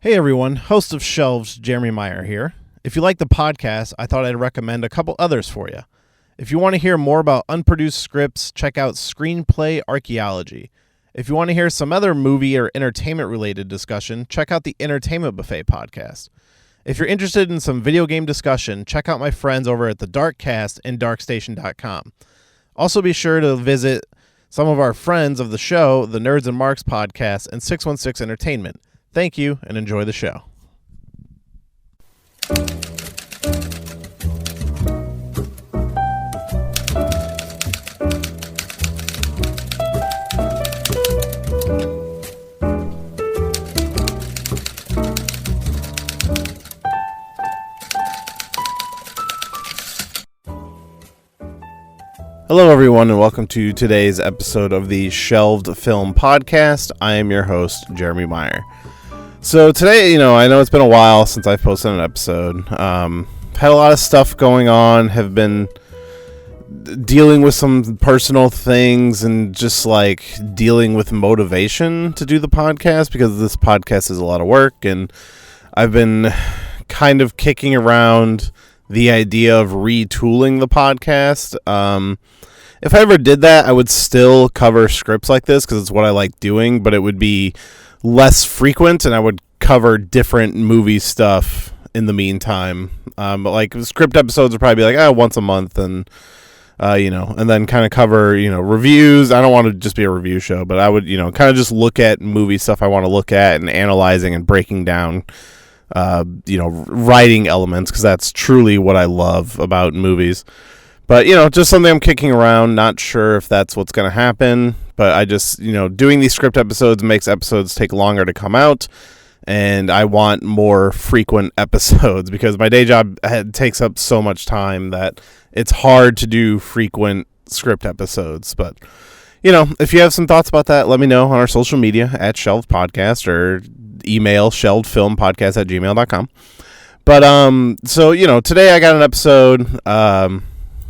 Hey everyone, host of Shelves, Jeremy Meyer here. If you like the podcast, I thought I'd recommend a couple others for you. If you want to hear more about unproduced scripts, check out Screenplay Archaeology. If you want to hear some other movie or entertainment-related discussion, check out the Entertainment Buffet podcast. If you're interested in some video game discussion, check out my friends over at the Darkcast and darkstation.com. Also be sure to visit some of our friends of the show, the Nerds and Marks podcast and 616 Entertainment. Thank you, and enjoy the show. Hello, everyone, and welcome to today's episode of the Shelved Film Podcast. I am your host, Jeremy Meyer. So today, I know it's been a while since I've posted an episode. Had a lot of stuff going on, have been dealing with some personal things and just dealing with motivation to do the podcast because this podcast is a lot of work, and I've been kind of kicking around the idea of retooling the podcast. If I ever did that, I would still cover scripts like this because it's what I like doing, but it would be less frequent, and I would cover different movie stuff in the meantime. But script episodes would probably be once a month, and and then kind of cover reviews. I don't want to just be a review show, but I would kind of just look at movie stuff I want to look at and analyzing and breaking down writing elements, because that's truly what I love about movies. But, just something I'm kicking around, not sure if that's what's going to happen, but I just, doing these script episodes makes episodes take longer to come out, and I want more frequent episodes because my day job takes up so much time that it's hard to do frequent script episodes. But, if you have some thoughts about that, let me know on our social media at Shelved Podcast or email shelvedfilmpodcast@gmail.com. But, so, today I got an episode.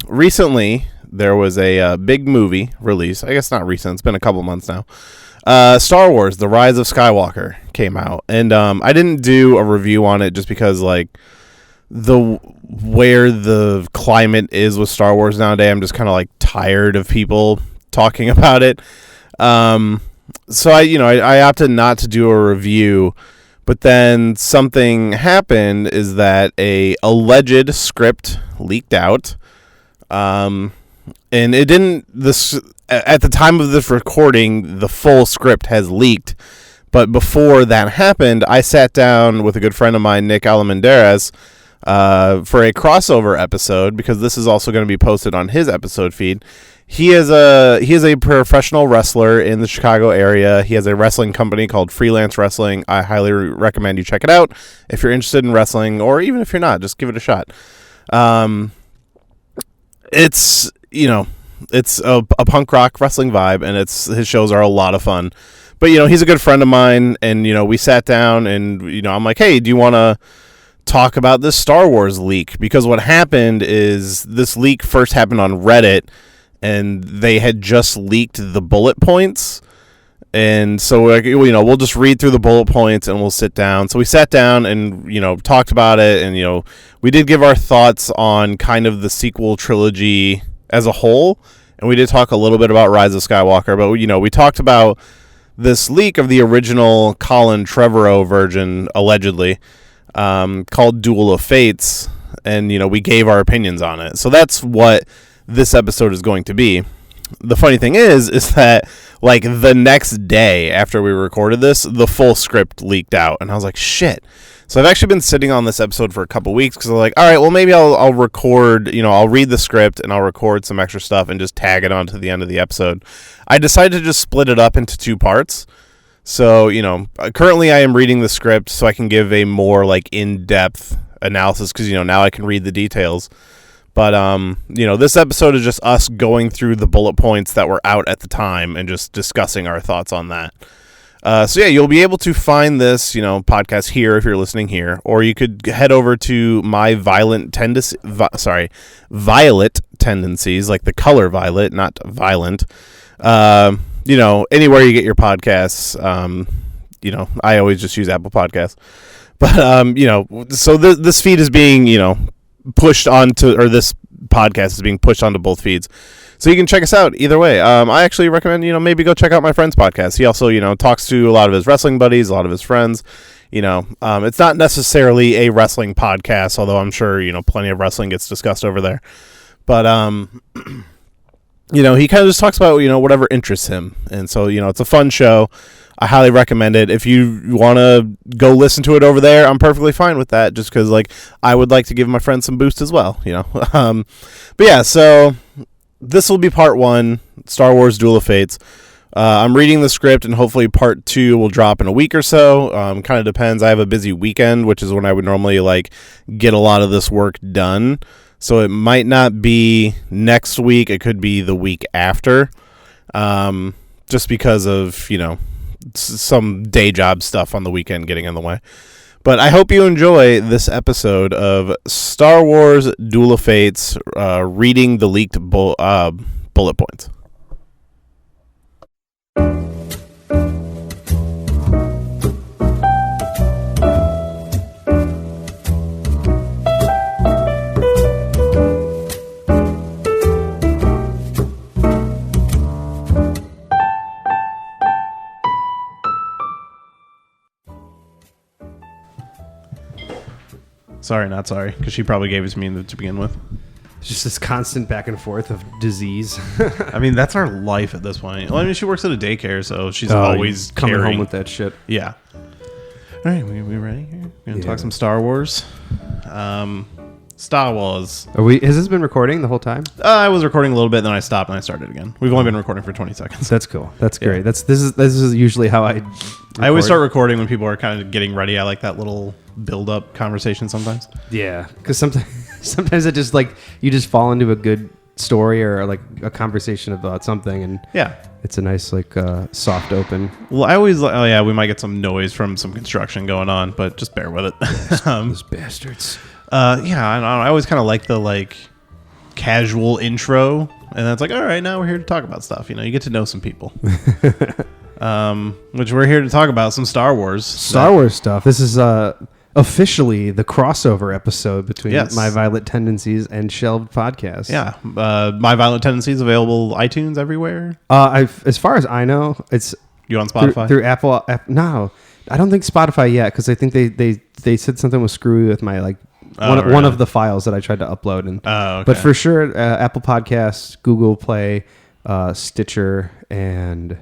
Recently, there was a big movie release. I guess not recent. It's been a couple months now. Star Wars, The Rise of Skywalker came out. And I didn't do a review on it just because, where the climate is with Star Wars nowadays, I'm just kind of, tired of people talking about it. So, I opted not to do a review. But then something happened is that a alleged script leaked out. And it didn't, at the time of this recording, the full script has leaked. But before that happened, I sat down with a good friend of mine, Nick Alamanderas, for a crossover episode, because this is also going to be posted on his episode feed. He is a professional wrestler in the Chicago area. He has a wrestling company called Freelance Wrestling. I highly recommend you check it out if you're interested in wrestling, or even if you're not, just give it a shot. It's a punk rock wrestling vibe, and his shows are a lot of fun. But, he's a good friend of mine, and, we sat down, and, I'm like, hey, do you want to talk about this Star Wars leak? Because what happened is this leak first happened on Reddit, and they had just leaked the bullet points. And so, we'll just read through the bullet points and we'll sit down. So we sat down and, talked about it. And, we did give our thoughts on kind of the sequel trilogy as a whole. And we did talk a little bit about Rise of Skywalker. But, we talked about this leak of the original Colin Trevorrow version, allegedly, called Duel of Fates. And, we gave our opinions on it. So that's what this episode is going to be. The funny thing is that the next day after we recorded this, the full script leaked out, and I was like, shit. So I've actually been sitting on this episode for a couple weeks because I'm like, all right, well, maybe I'll record, I'll read the script and I'll record some extra stuff and just tag it on to the end of the episode. I decided to just split it up into two parts. So, currently I am reading the script so I can give a more in-depth analysis because, now I can read the details. But, this episode is just us going through the bullet points that were out at the time and just discussing our thoughts on that. So, yeah, you'll be able to find this, podcast here if you're listening here. Or you could head over to my violet tendencies, like the color violet, not violent. Anywhere you get your podcasts. I always just use Apple Podcasts. But so this feed is being pushed onto, or this podcast is being pushed onto both feeds. So you can check us out either way. I actually recommend, maybe go check out my friend's podcast. He also, talks to a lot of his wrestling buddies, a lot of his friends. It's not necessarily a wrestling podcast, although I'm sure, plenty of wrestling gets discussed over there. But, he kind of just talks about, whatever interests him. And so, it's a fun show. I highly recommend it. If you want to go listen to it over there, I'm perfectly fine with that, just because, I would like to give my friends some boost as well, But yeah, so this will be part 1, Star Wars Duel of Fates. I'm reading the script, and hopefully part 2 will drop in a week or so. Kind of depends. I have a busy weekend, which is when I would normally, get a lot of this work done. So it might not be next week. It could be the week after, just because of, some day job stuff on the weekend getting in the way. But I hope you enjoy this episode of Star Wars Duel of Fates, reading the leaked bullet points. Sorry, not sorry, because she probably gave it to me to begin with. It's just this constant back and forth of disease. I mean, that's our life at this point. Well, I mean, she works at a daycare, so she's always coming carrying home with that shit. Yeah. All right, we ready here? We're gonna talk some Star Wars. Star Wars. Has this been recording the whole time? I was recording a little bit, then I stopped and I started again. We've only been recording for 20 seconds. That's cool. That's great. This is usually how I record. I always start recording when people are kind of getting ready. I like that little build-up conversation sometimes. Yeah, because sometimes it just you just fall into a good story or a conversation about something, and it's a nice soft open. Well, I always we might get some noise from some construction going on, but just bear with it. Those bastards. I don't know. I always kind of like the casual intro, and then it's all right, now we're here to talk about stuff. You get to know some people. Which we're here to talk about some Star Wars stuff. This is officially the crossover episode between My Violent Tendencies and Shelved Podcast. Yeah, My Violent Tendencies available iTunes everywhere. As far as I know, it's you on Spotify through Apple. No, I don't think Spotify yet, because I think they said something was screwy with my one of the files that I tried to upload. And okay. But for sure, Apple Podcasts, Google Play, Stitcher, and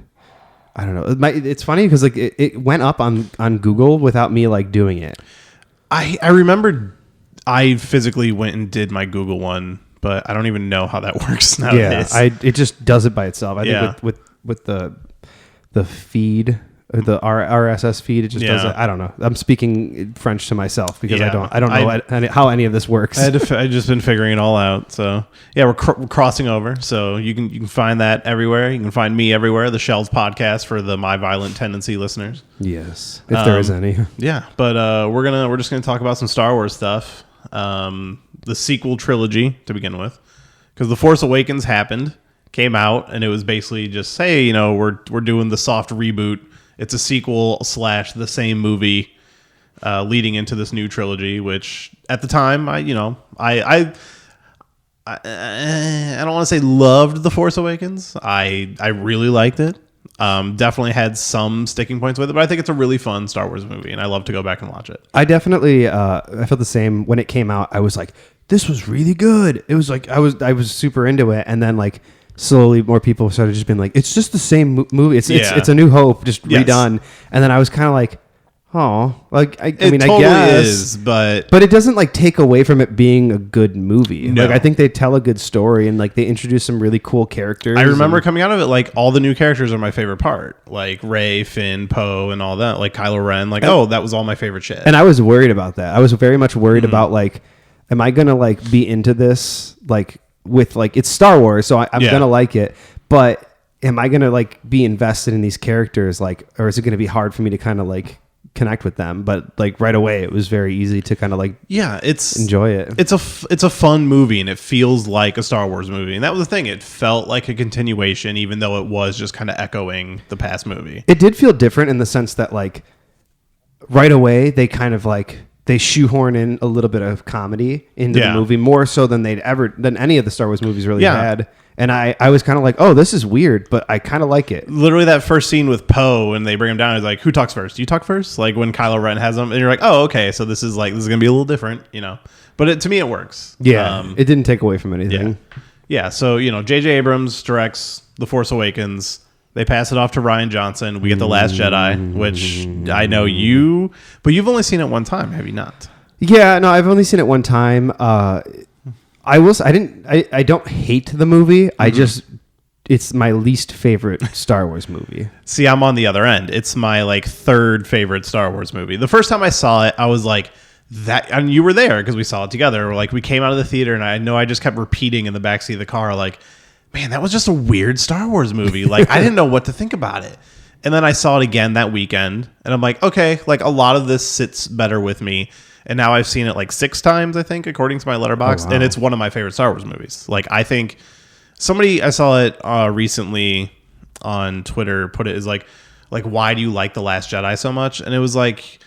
I don't know. It's funny because it went up on Google without me doing it. I remember I physically went and did my Google one, but I don't even know how that works nowadays. Yeah, it just does it by itself. I think with the feed, or the RSS feed, it just does it. I don't know. I'm speaking French to myself because I don't know how any of this works. I just been figuring it all out. So yeah, we're crossing over. So you can find that everywhere. You can find me everywhere. The Shells Podcast for the My Violent Tendency listeners. Yes, if there is any. Yeah, but we're just gonna talk about some Star Wars stuff. The sequel trilogy to begin with, because The Force Awakens came out, and it was basically just we're doing the soft reboot. It's a sequel / the same movie leading into this new trilogy, which at the time I don't want to say loved The Force Awakens. I really liked it. Definitely had some sticking points with it, but I think it's a really fun Star Wars movie, and I love to go back and watch it. I definitely I felt the same when it came out. I was like, this was really good. It was I was super into it, and then slowly more people started just being like, it's just the same movie. It's A New Hope, just redone. And then I was kind of like, oh, I mean, I guess is, but it doesn't take away from it being a good movie. No. I think they tell a good story, and they introduce some really cool characters. I remember coming out of it, all the new characters are my favorite part, Rey, Finn, Poe, and all that, Kylo Ren, that was all my favorite shit. And I was worried about that. I was very much worried about am I gonna be into this with it's Star Wars, so I'm gonna like it, but am I gonna be invested in these characters, or is it gonna be hard for me to kind of connect with them, but like right away it was very easy to kind of like enjoy it. It's a fun movie, and it feels like a Star Wars movie, and that was the thing. It felt like a continuation, even though it was just kind of echoing the past movie. It did feel different in the sense that like right away they kind of like they shoehorn in a little bit of comedy into the movie, more so than than any of the Star Wars movies really had. And I was kind of like, oh, this is weird, but I kind of like it. Literally that first scene with Poe and they bring him down, is like, who talks first? You talk first? Like when Kylo Ren has him, and you're like, oh, okay, so this is going to be a little different, you know. But to me, it works. Yeah, it didn't take away from anything. Yeah, so, you know, J.J. Abrams directs The Force Awakens. They pass it off to Rian Johnson. We get The Last Jedi, which I know but you've only seen it one time, have you not? Yeah, no, I've only seen it one time. I don't hate the movie. It's my least favorite Star Wars movie. See, I'm on the other end. It's my like third favorite Star Wars movie. The first time I saw it, I was like, that, and you were there because we saw it together. Like we came out of the theater, and I know I just kept repeating in the backseat of the car, like, man, that was just a weird Star Wars movie. Like I didn't know what to think about it. And then I saw it again that weekend, and I'm like, okay, like a lot of this sits better with me. And now I've seen it like 6 times, I think, according to my Letterboxd. And it's one of my favorite Star Wars movies. Like, I think I saw it recently on Twitter, put it as like, why do you like The Last Jedi so much? And it was like,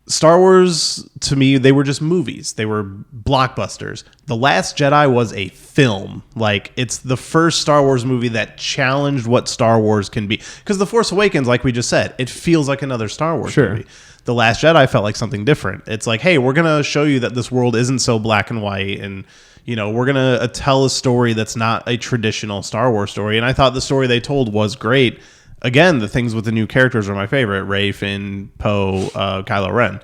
Star Wars, to me, they were just movies. They were blockbusters. The Last Jedi was a film. Like, it's the first Star Wars movie that challenged what Star Wars can be. Because The Force Awakens, like we just said, it feels like another Star Wars movie. The Last Jedi felt like something different. It's like, hey, we're going to show you that this world isn't so black and white. And, you know, we're going to tell a story that's not a traditional Star Wars story. And I thought the story they told was great. Again, the things with the new characters are my favorite. Rey, Finn, Poe, Kylo Ren.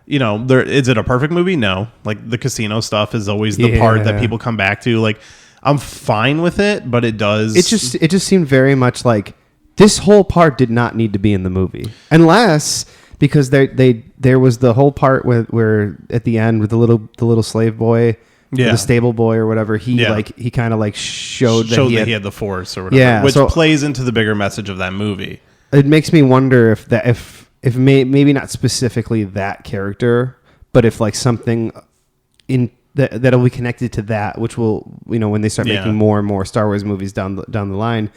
You know, is it a perfect movie? No. Like, the casino stuff is always the part that people come back to. Like, I'm fine with it, but it does... It just seemed very much like this whole part did not need to be in the movie. Unless... Because there was the whole part where at the end with the little slave boy, the stable boy or whatever, he kind of like showed that he had the Force or whatever, which plays into the bigger message of that movie. It makes me wonder if maybe not specifically that character, but if like something in that'll be connected to that, which will, you know, when they start making more and more Star Wars movies down the line.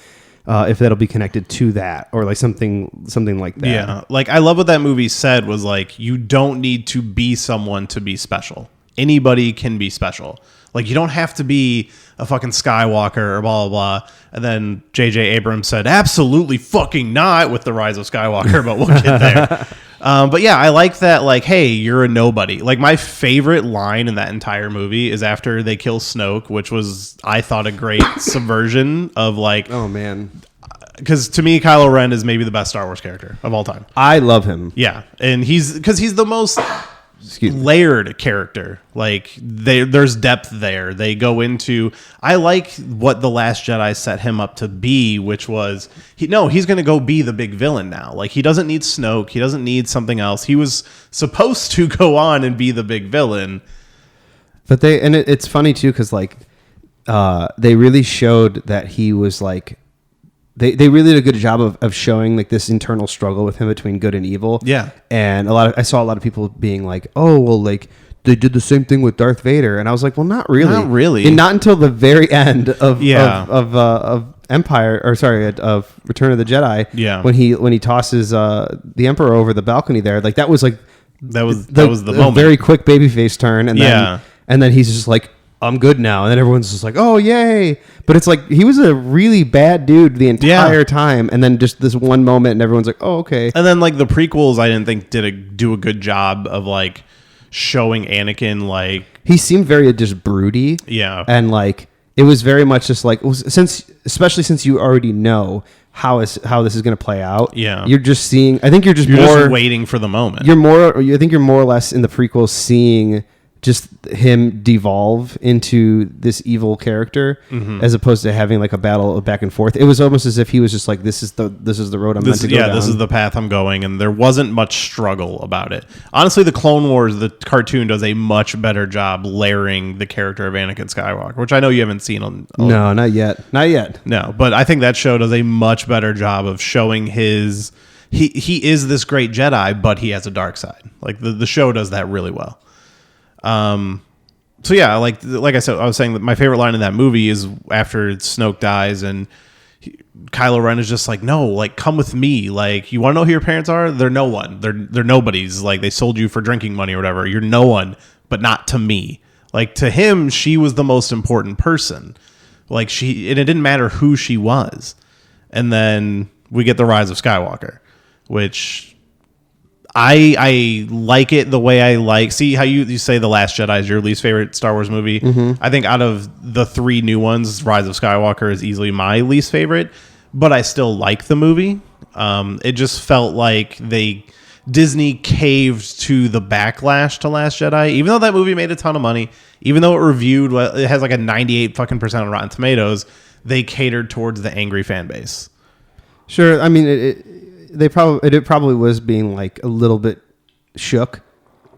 If that'll be connected to that or like something like that. Yeah. Like I love what that movie said was like, you don't need to be someone to be special. Anybody can be special. Like you don't have to be a fucking Skywalker or blah, blah, blah. And then J.J. Abrams said, absolutely fucking not with the Rise of Skywalker, but we'll get there. But yeah, I like that. Like, hey, you're a nobody. Like my favorite line in that entire movie is after they kill Snoke, which was, I thought, a great subversion of like, oh man, because to me, Kylo Ren is maybe the best Star Wars character of all time. I love him. Yeah, and he's the most layered character. Like there's depth there. They go into. I like what The Last Jedi set him up to be, which was he's going to go be the big villain now. Like he doesn't need Snoke. He doesn't need something else. He was supposed to go on and be the big villain. But it's funny too because like they really showed that he was like. They really did a good job of showing like this internal struggle with him between good and evil. Yeah. And I saw a lot of people being like, oh, well, like they did the same thing with Darth Vader. And I was like, well, not really. Not really. And not until the very end of Empire, or sorry, of Return of the Jedi. Yeah. When he tosses the Emperor over the balcony there, like that was the moment. Very quick babyface turn. And then he's just like, I'm good now. And then everyone's just like, oh, yay. But it's like, he was a really bad dude the entire time. And then just this one moment and everyone's like, oh, okay. And then like the prequels, I didn't think do a good job of like showing Anakin like. He seemed very just broody. Yeah. And like, it was very much just like, especially since you already know how this is going to play out. Yeah. You're just seeing, I think you're just waiting for the moment. I think you're more or less in the prequels seeing just him devolve into this evil character, as opposed to having like a battle back and forth. It was almost as if he was just like, this is the road I'm meant to go down. This is the path I'm going, and there wasn't much struggle about it. Honestly, the Clone Wars, the cartoon, does a much better job layering the character of Anakin Skywalker, which I know you haven't seen on. No, not yet. No, but I think that show does a much better job of showing his he is this great Jedi, but he has a dark side. Like the show does that really well. So yeah, like I said, I was saying that my favorite line in that movie is after Snoke dies and Kylo Ren is just like, no, like come with me. Like, you want to know who your parents are? They're no one. They're nobodies. Like, they sold you for drinking money or whatever. You're no one, but not to me. Like, to him, she was the most important person. Like, and it didn't matter who she was. And then we get the Rise of Skywalker, which I like it the way I like. See how you say The Last Jedi is your least favorite Star Wars movie? Mm-hmm. I think out of the 3 new ones, Rise of Skywalker is easily my least favorite, but I still like the movie. It just felt like Disney caved to the backlash to Last Jedi, even though that movie made a ton of money, even though it has like a 98% on Rotten Tomatoes, they catered towards the angry fan base. Sure. I mean, it probably was being like a little bit shook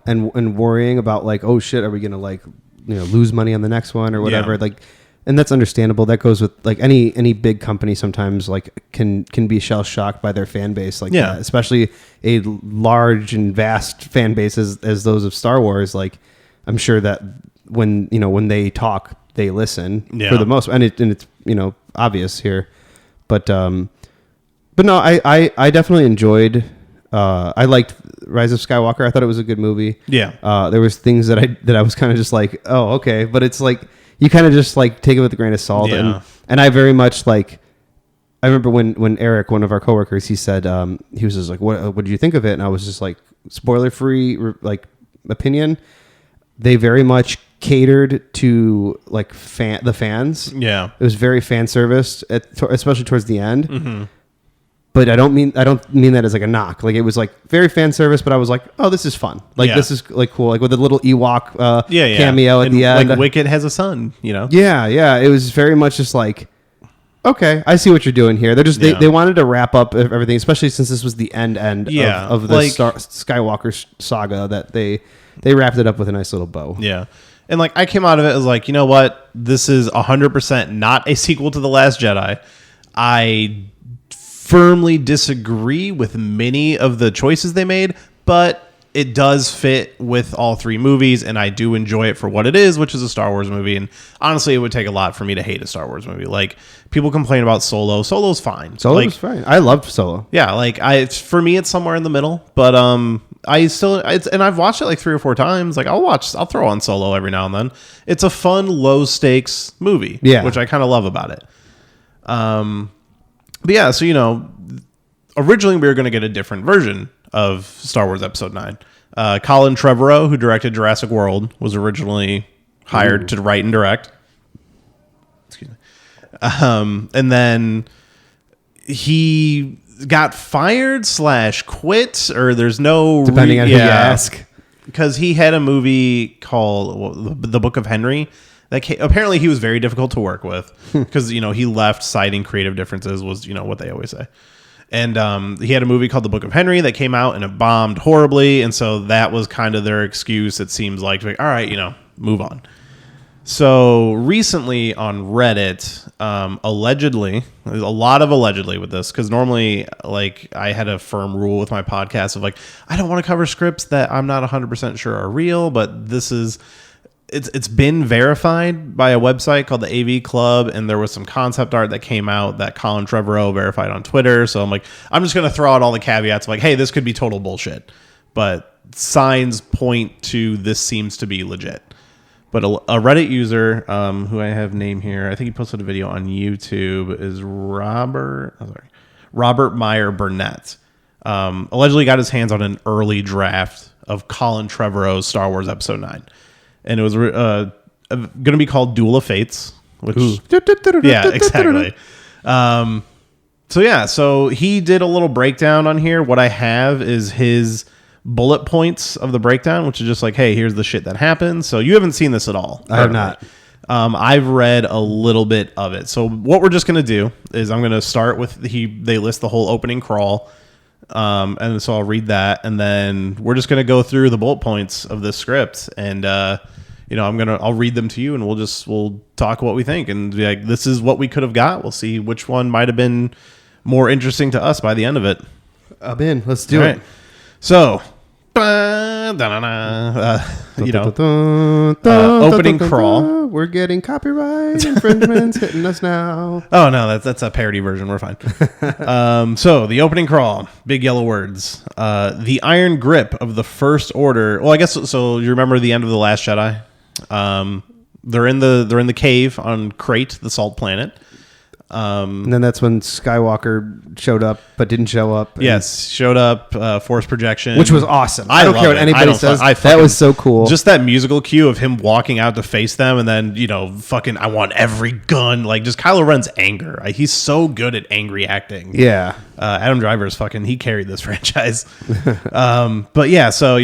and worrying about like, oh shit, are we gonna like, lose money on the next one or whatever? Yeah. Like, and that's understandable. That goes with like any big company sometimes like can be shell shocked by their fan base like that, especially a large and vast fan base as those of Star Wars. Like, I'm sure that when they talk, they listen for the most, and it's obvious here, but no, I definitely enjoyed. I liked Rise of Skywalker. I thought it was a good movie. Yeah. There was things that I was kind of just like, oh, okay, but it's like you kind of just like take it with a grain of salt. Yeah. And I very much like. I remember when Eric, one of our coworkers, he said he was just like, what did you think of it? And I was just like, spoiler free like opinion. They very much catered to like the fans. Yeah. It was very fan service, especially towards the end. Mm-hmm. But I don't mean that as like a knock. Like, it was like very fan service, but I was like, oh, this is fun. Like, this is like cool. Like with a little Ewok cameo at the end. Like Wicket has a son, Yeah. It was very much just like, okay, I see what you're doing here. They're just they wanted to wrap up everything, especially since this was the end of the Skywalker saga, that they wrapped it up with a nice little bow. Yeah. And like I came out of it as like, you know what? This is 100% not a sequel to The Last Jedi. I firmly disagree with many of the choices they made, but it does fit with all 3 movies, and I do enjoy it for what it is, which is a Star Wars movie. And honestly, it would take a lot for me to hate a Star Wars movie. Like, people complain about Solo. Solo's fine. Solo's fine. I loved Solo. Yeah, like for me, it's somewhere in the middle. But and I've watched it like 3 or 4 times. Like I'll throw on Solo every now and then. It's a fun, low stakes movie. Yeah, which I kind of love about it. But yeah, so originally we were going to get a different version of Star Wars Episode 9. Colin Trevorrow, who directed Jurassic World, was originally hired to write and direct. Excuse me. And then he got fired / quit, or there's no... Depending on who you ask. Because he had a movie called The Book of Henry. Apparently he was very difficult to work with because, he left citing creative differences was, what they always say. And he had a movie called The Book of Henry that came out and it bombed horribly. And so that was kind of their excuse, it seems like, all right, move on. So recently on Reddit, allegedly, there's a lot of allegedly with this, because normally, like, I had a firm rule with my podcast of like, I don't want to cover scripts that I'm not 100% sure are real, but this is... It's been verified by a website called the AV Club, and there was some concept art that came out that Colin Trevorrow verified on Twitter. So I'm like, I'm just going to throw out all the caveats of like, hey, this could be total bullshit. But signs point to this seems to be legit. But a Reddit user, who I have name here, I think he posted a video on YouTube, is Robert Meyer Burnett. Allegedly got his hands on an early draft of Colin Trevorrow's Star Wars Episode 9. And it was going to be called Duel of Fates, which yeah, exactly. So he did a little breakdown on here. What I have is his bullet points of the breakdown, which is just like, hey, here's the shit that happened. So you haven't seen this at all. I have not. I've read a little bit of it. So what we're just going to do is I'm going to start with they list the whole opening crawl. And so I'll read that, and then we're just going to go through the bullet points of this script, and I'll read them to you, and we'll talk what we think, and be like, this is what we could have got. We'll see which one might have been more interesting to us by the end of it. I'm in. Let's do it. So, opening crawl. We're getting copyright infringements hitting us now. Oh no, that's a parody version. We're fine. So the opening crawl, big yellow words. The iron grip of the First Order. Well, I guess so. You remember the end of the Last Jedi? They're in the cave on Crate, the salt planet. And then that's when Skywalker showed up, but didn't show up. Yes, showed up, force projection. Which was awesome. I don't care what anybody says. That was so cool. Just that musical cue of him walking out to face them and then, fucking, I want every gun. Like, just Kylo Ren's anger. He's so good at angry acting. Yeah. Adam Driver is he carried this franchise. But yeah, so,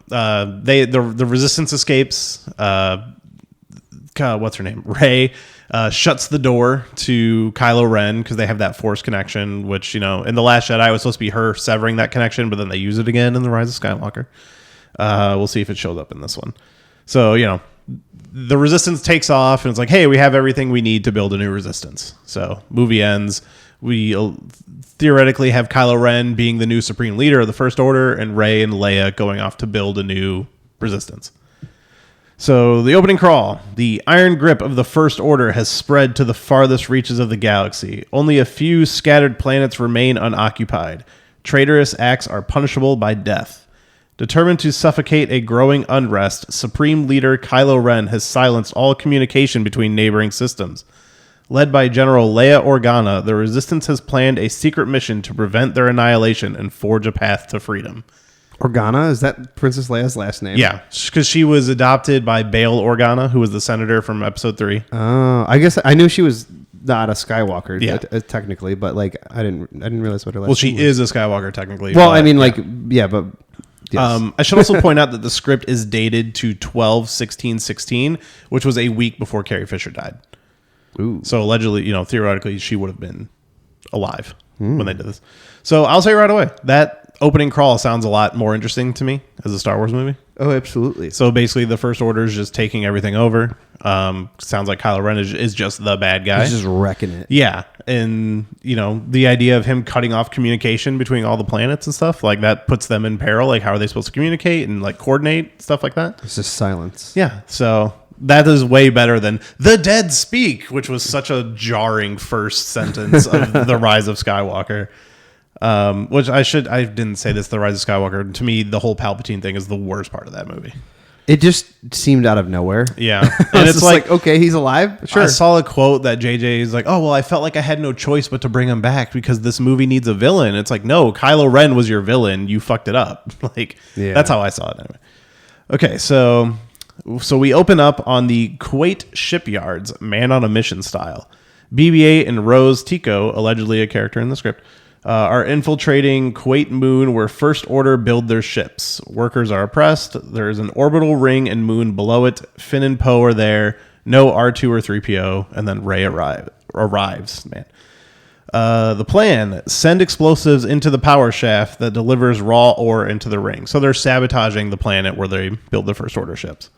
the Resistance escapes. What's her name? Rey. Shuts the door to Kylo Ren because they have that force connection, which, in The Last Jedi was supposed to be her severing that connection, but then they use it again in The Rise of Skywalker. We'll see if it shows up in this one. So, the Resistance takes off and it's like, hey, we have everything we need to build a new Resistance. So, movie ends. We theoretically have Kylo Ren being the new Supreme Leader of the First Order and Rey and Leia going off to build a new Resistance. So, the opening crawl. The iron grip of the First Order has spread to the farthest reaches of the galaxy. Only a few scattered planets remain unoccupied. Traitorous acts are punishable by death. Determined to suffocate a growing unrest, Supreme Leader Kylo Ren has silenced all communication between neighboring systems. Led by General Leia Organa, the Resistance has planned a secret mission to prevent their annihilation and forge a path to freedom. Organa? Is that Princess Leia's last name? Yeah, because she was adopted by Bail Organa, who was the senator from Episode 3. Oh, I guess I knew she was not a Skywalker, yeah. Technically, but I didn't realize what her last name was. Well, she is a Skywalker technically. Well, I mean, but yes. I should also point out that the script is dated to 12/16/16, which was a week before Carrie Fisher died. Ooh. So allegedly, theoretically, she would have been alive when they did this. So I'll say right away that opening crawl sounds a lot more interesting to me as a Star Wars movie. Oh, absolutely. So basically, the First Order is just taking everything over. Sounds like Kylo Ren is just the bad guy. He's just wrecking it. Yeah, and the idea of him cutting off communication between all the planets and stuff like that puts them in peril. Like, how are they supposed to communicate and coordinate stuff like that? It's just silence. Yeah, so that is way better than "the dead speak," which was such a jarring first sentence of The Rise of Skywalker. Which I didn't say this, The Rise of Skywalker. To me, the whole Palpatine thing is the worst part of that movie. It just seemed out of nowhere. Yeah. And it's like, okay, he's alive? Sure. I saw a quote that JJ is like, oh, well, I felt like I had no choice but to bring him back because this movie needs a villain. It's like, no, Kylo Ren was your villain. You fucked it up. That's how I saw it anyway. Okay, so we open up on the Kuwait shipyards, man on a mission style. BB-8 and Rose Tico, allegedly a character in the script, are infiltrating Kuwait moon where First Order build their ships. Workers are oppressed. There's an orbital ring and moon below it. Finn and Poe are there. No R2 or 3PO. And then Rey arrives. Man. The plan, send explosives into the power shaft that delivers raw ore into the ring. So they're sabotaging the planet where they build the First Order ships.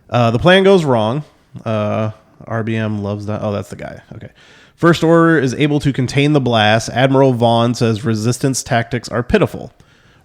The plan goes wrong. RBM loves that. Oh, that's the guy. Okay. First Order is able to contain the blast. Admiral Vaughn says resistance tactics are pitiful.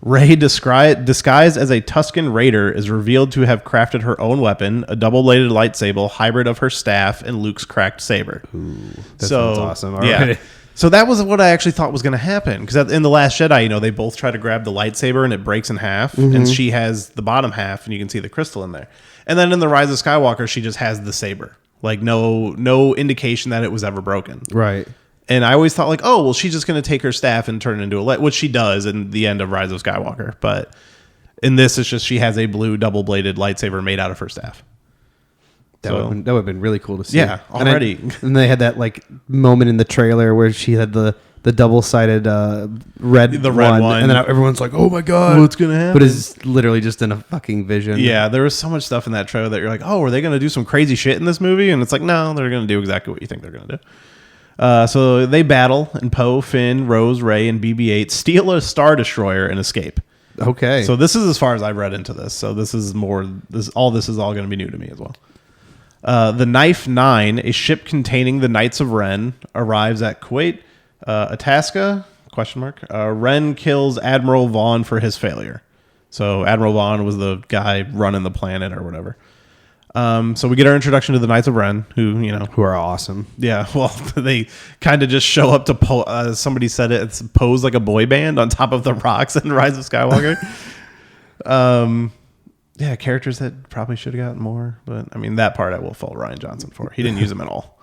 Rey, disguised as a Tusken Raider, is revealed to have crafted her own weapon, a double-bladed lightsaber hybrid of her staff and Luke's cracked saber. Ooh, that sounds awesome. All yeah. Right. So that was what I actually thought was going to happen. Because in The Last Jedi, they both try to grab the lightsaber and it breaks in half. Mm-hmm. And she has the bottom half and you can see the crystal in there. And then in The Rise of Skywalker, she just has the saber. No indication that it was ever broken. Right. And I always thought she's just going to take her staff and turn it into a light, which she does in the end of Rise of Skywalker. But in this, it's just she has a blue double-bladed lightsaber made out of her staff. That would have been really cool to see. Yeah, already. And they had that moment in the trailer where she had the double-sided red one. And then everyone's like, oh my God. What's going to happen? But it's literally just in a fucking vision. Yeah, there was so much stuff in that trailer that you're like, oh, are they going to do some crazy shit in this movie? And it's like, no, they're going to do exactly what you think they're going to do. So they battle, and Poe, Finn, Rose, Rey, and BB-8 steal a Star Destroyer and escape. Okay. So this is as far as I've read into this. So this is all going to be new to me as well. The Knife 9, a ship containing the Knights of Ren, arrives at Kuwait. Itasca, Question mark. Ren kills Admiral Vaughn for his failure. So Admiral Vaughn was the guy running the planet or whatever. So we get our introduction to the Knights of Ren, who are awesome. Yeah, well, they kind of just show up to somebody said it's pose like a boy band on top of the rocks in Rise of Skywalker. Yeah, characters that probably should have gotten more, but I mean that part I will fault Rian Johnson for. He didn't use them at all.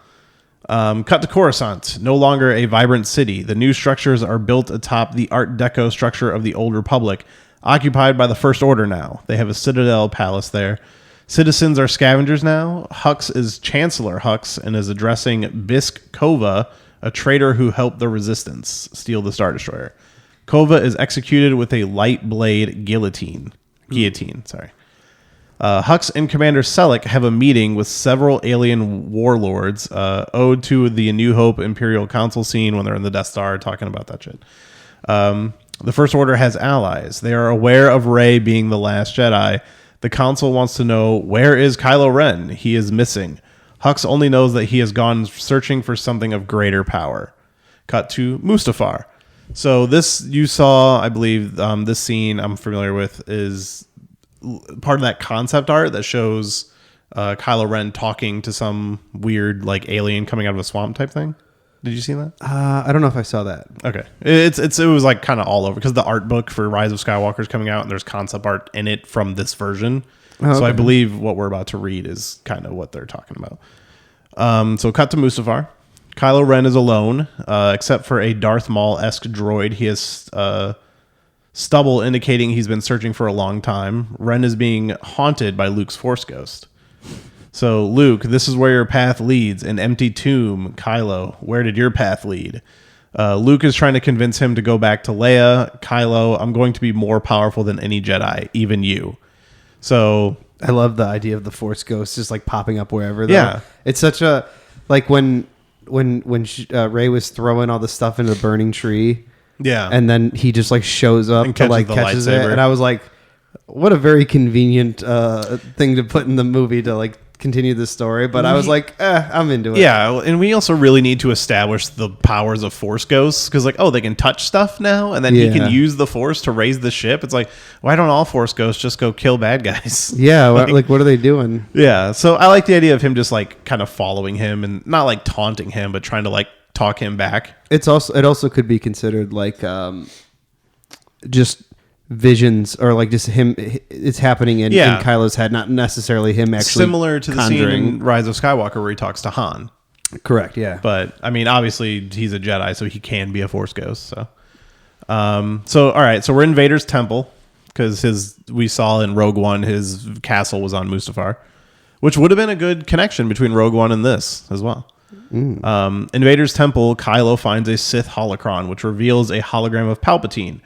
Cut to Coruscant, no longer a vibrant city. The new structures are built atop the Art Deco structure of the Old Republic, occupied by the First Order now. They have a citadel palace there. Citizens are scavengers now. Hux is Chancellor Hux and is addressing Bisk Kova, a traitor who helped the Resistance steal the Star Destroyer. Kova is executed with a light blade guillotine. Sorry. Hux and Commander Selleck have a meeting with several alien warlords, ode to the A New Hope Imperial Council scene when they're in the Death Star talking about that shit. The First Order has allies. They are aware of Rey being the Last Jedi. The Council wants to know, where is Kylo Ren? He is missing. Hux only knows that he has gone searching for something of greater power. Cut to Mustafar. So this, you saw, I believe, this scene I'm familiar with is part of that concept art that shows Kylo Ren talking to some weird like alien coming out of a swamp type thing. Did you see that? I don't know if I saw that. Okay, it was like kind of all over because the art book for Rise of Skywalker is coming out and there's concept art in it from this version. Oh, so I believe what we're about to read is kind of what they're talking about. So cut to Mustafar. Kylo Ren is alone, except for a Darth Maul-esque droid. He has stubble indicating he's been searching for a long time. Ren is being haunted by Luke's Force Ghost. So, Luke, this is where your path leads. An empty tomb. Kylo, where did your path lead? Luke is trying to convince him to go back to Leia. Kylo, I'm going to be more powerful than any Jedi, even you. So, I love the idea of the Force Ghost just like popping up wherever. Though. Yeah. It's such a, like when Rey was throwing all the stuff into the burning tree. Yeah. And then he just like shows up and catches it. And I was like, what a very convenient thing to put in the movie to like continue the story. But I was like, I'm into it. Yeah. And we also really need to establish the powers of Force Ghosts because like, they can touch stuff now. And then he can use the Force to raise the ship. It's like, why don't all Force Ghosts just go kill bad guys? Yeah. like what are they doing? Yeah. So I like the idea of him just like kind of following him and not like taunting him, but trying to like talk him back. It also could be considered like just visions or like just him. It's happening in Kylo's head, not necessarily him actually. Similar to the scene in Rise of Skywalker where he talks to Han. Correct. Yeah. But I mean, obviously he's a Jedi, so he can be a Force Ghost. So, all right. So we're in Vader's temple because we saw in Rogue One his castle was on Mustafar, which would have been a good connection between Rogue One and this as well. In Vader's temple, Kylo finds a Sith holocron, which reveals a hologram of Palpatine.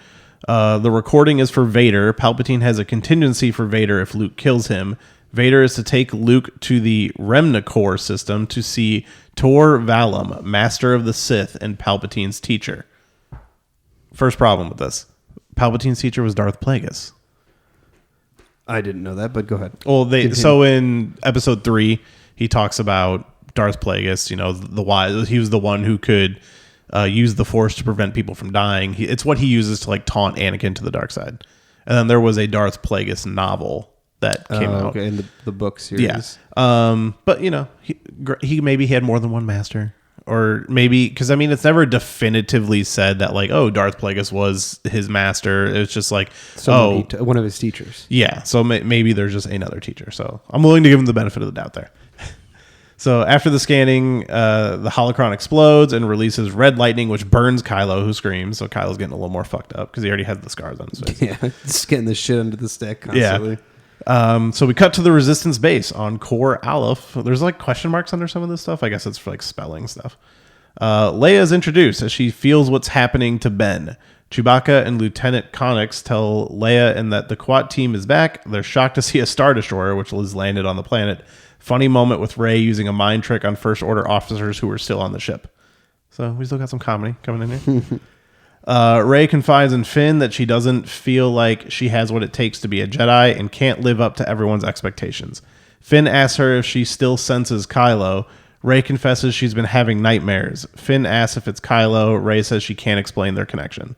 The recording is for Vader. Palpatine has a contingency for Vader if Luke kills him. Vader is to take Luke to the Remnacor system to see Tor Valum, master of the Sith and Palpatine's teacher. First problem with this. Palpatine's teacher was Darth Plagueis. I didn't know that, but go ahead. Well, so in episode 3, he talks about Darth Plagueis, the wise. He was the one who could use the Force to prevent people from dying. It's what he uses to like taunt Anakin to the dark side. And then there was a Darth Plagueis novel that came out. Okay, in the book series. Yeah. But he maybe had more than one master, or maybe because I mean it's never definitively said that like Darth Plagueis was his master. It's just like one of his teachers. Yeah. So maybe there's just another teacher. So I'm willing to give him the benefit of the doubt there. So after the scanning, the holocron explodes and releases red lightning, which burns Kylo, who screams. So Kylo's getting a little more fucked up because he already has the scars on his face. Yeah, just getting the shit under the stick constantly. Yeah. So we cut to the Resistance base on Core Aleph. There's like question marks under some of this stuff. I guess it's for like spelling stuff. Leia is introduced as she feels what's happening to Ben. Chewbacca and Lieutenant Connix tell Leia and that the Quat team is back. They're shocked to see a Star Destroyer, which has landed on the planet. Funny moment with Rey using a mind trick on First Order officers who were still on the ship. So we still got some comedy coming in here. Rey confides in Finn that she doesn't feel like she has what it takes to be a Jedi and can't live up to everyone's expectations. Finn asks her if she still senses Kylo. Rey confesses she's been having nightmares. Finn asks if it's Kylo. Rey says she can't explain their connection.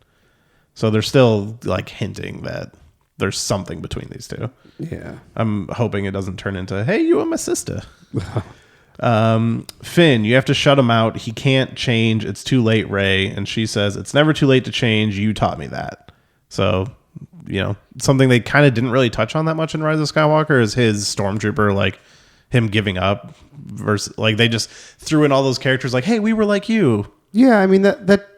So they're still like hinting that there's something between these two. Yeah. I'm hoping it doesn't turn into, hey, you and my sister. Finn, you have to shut him out. He can't change. It's too late, Rey. And she says, it's never too late to change. You taught me that. So, something they kind of didn't really touch on that much in Rise of Skywalker is his stormtrooper, like him giving up versus like they just threw in all those characters like, hey, we were like you. Yeah. I mean, that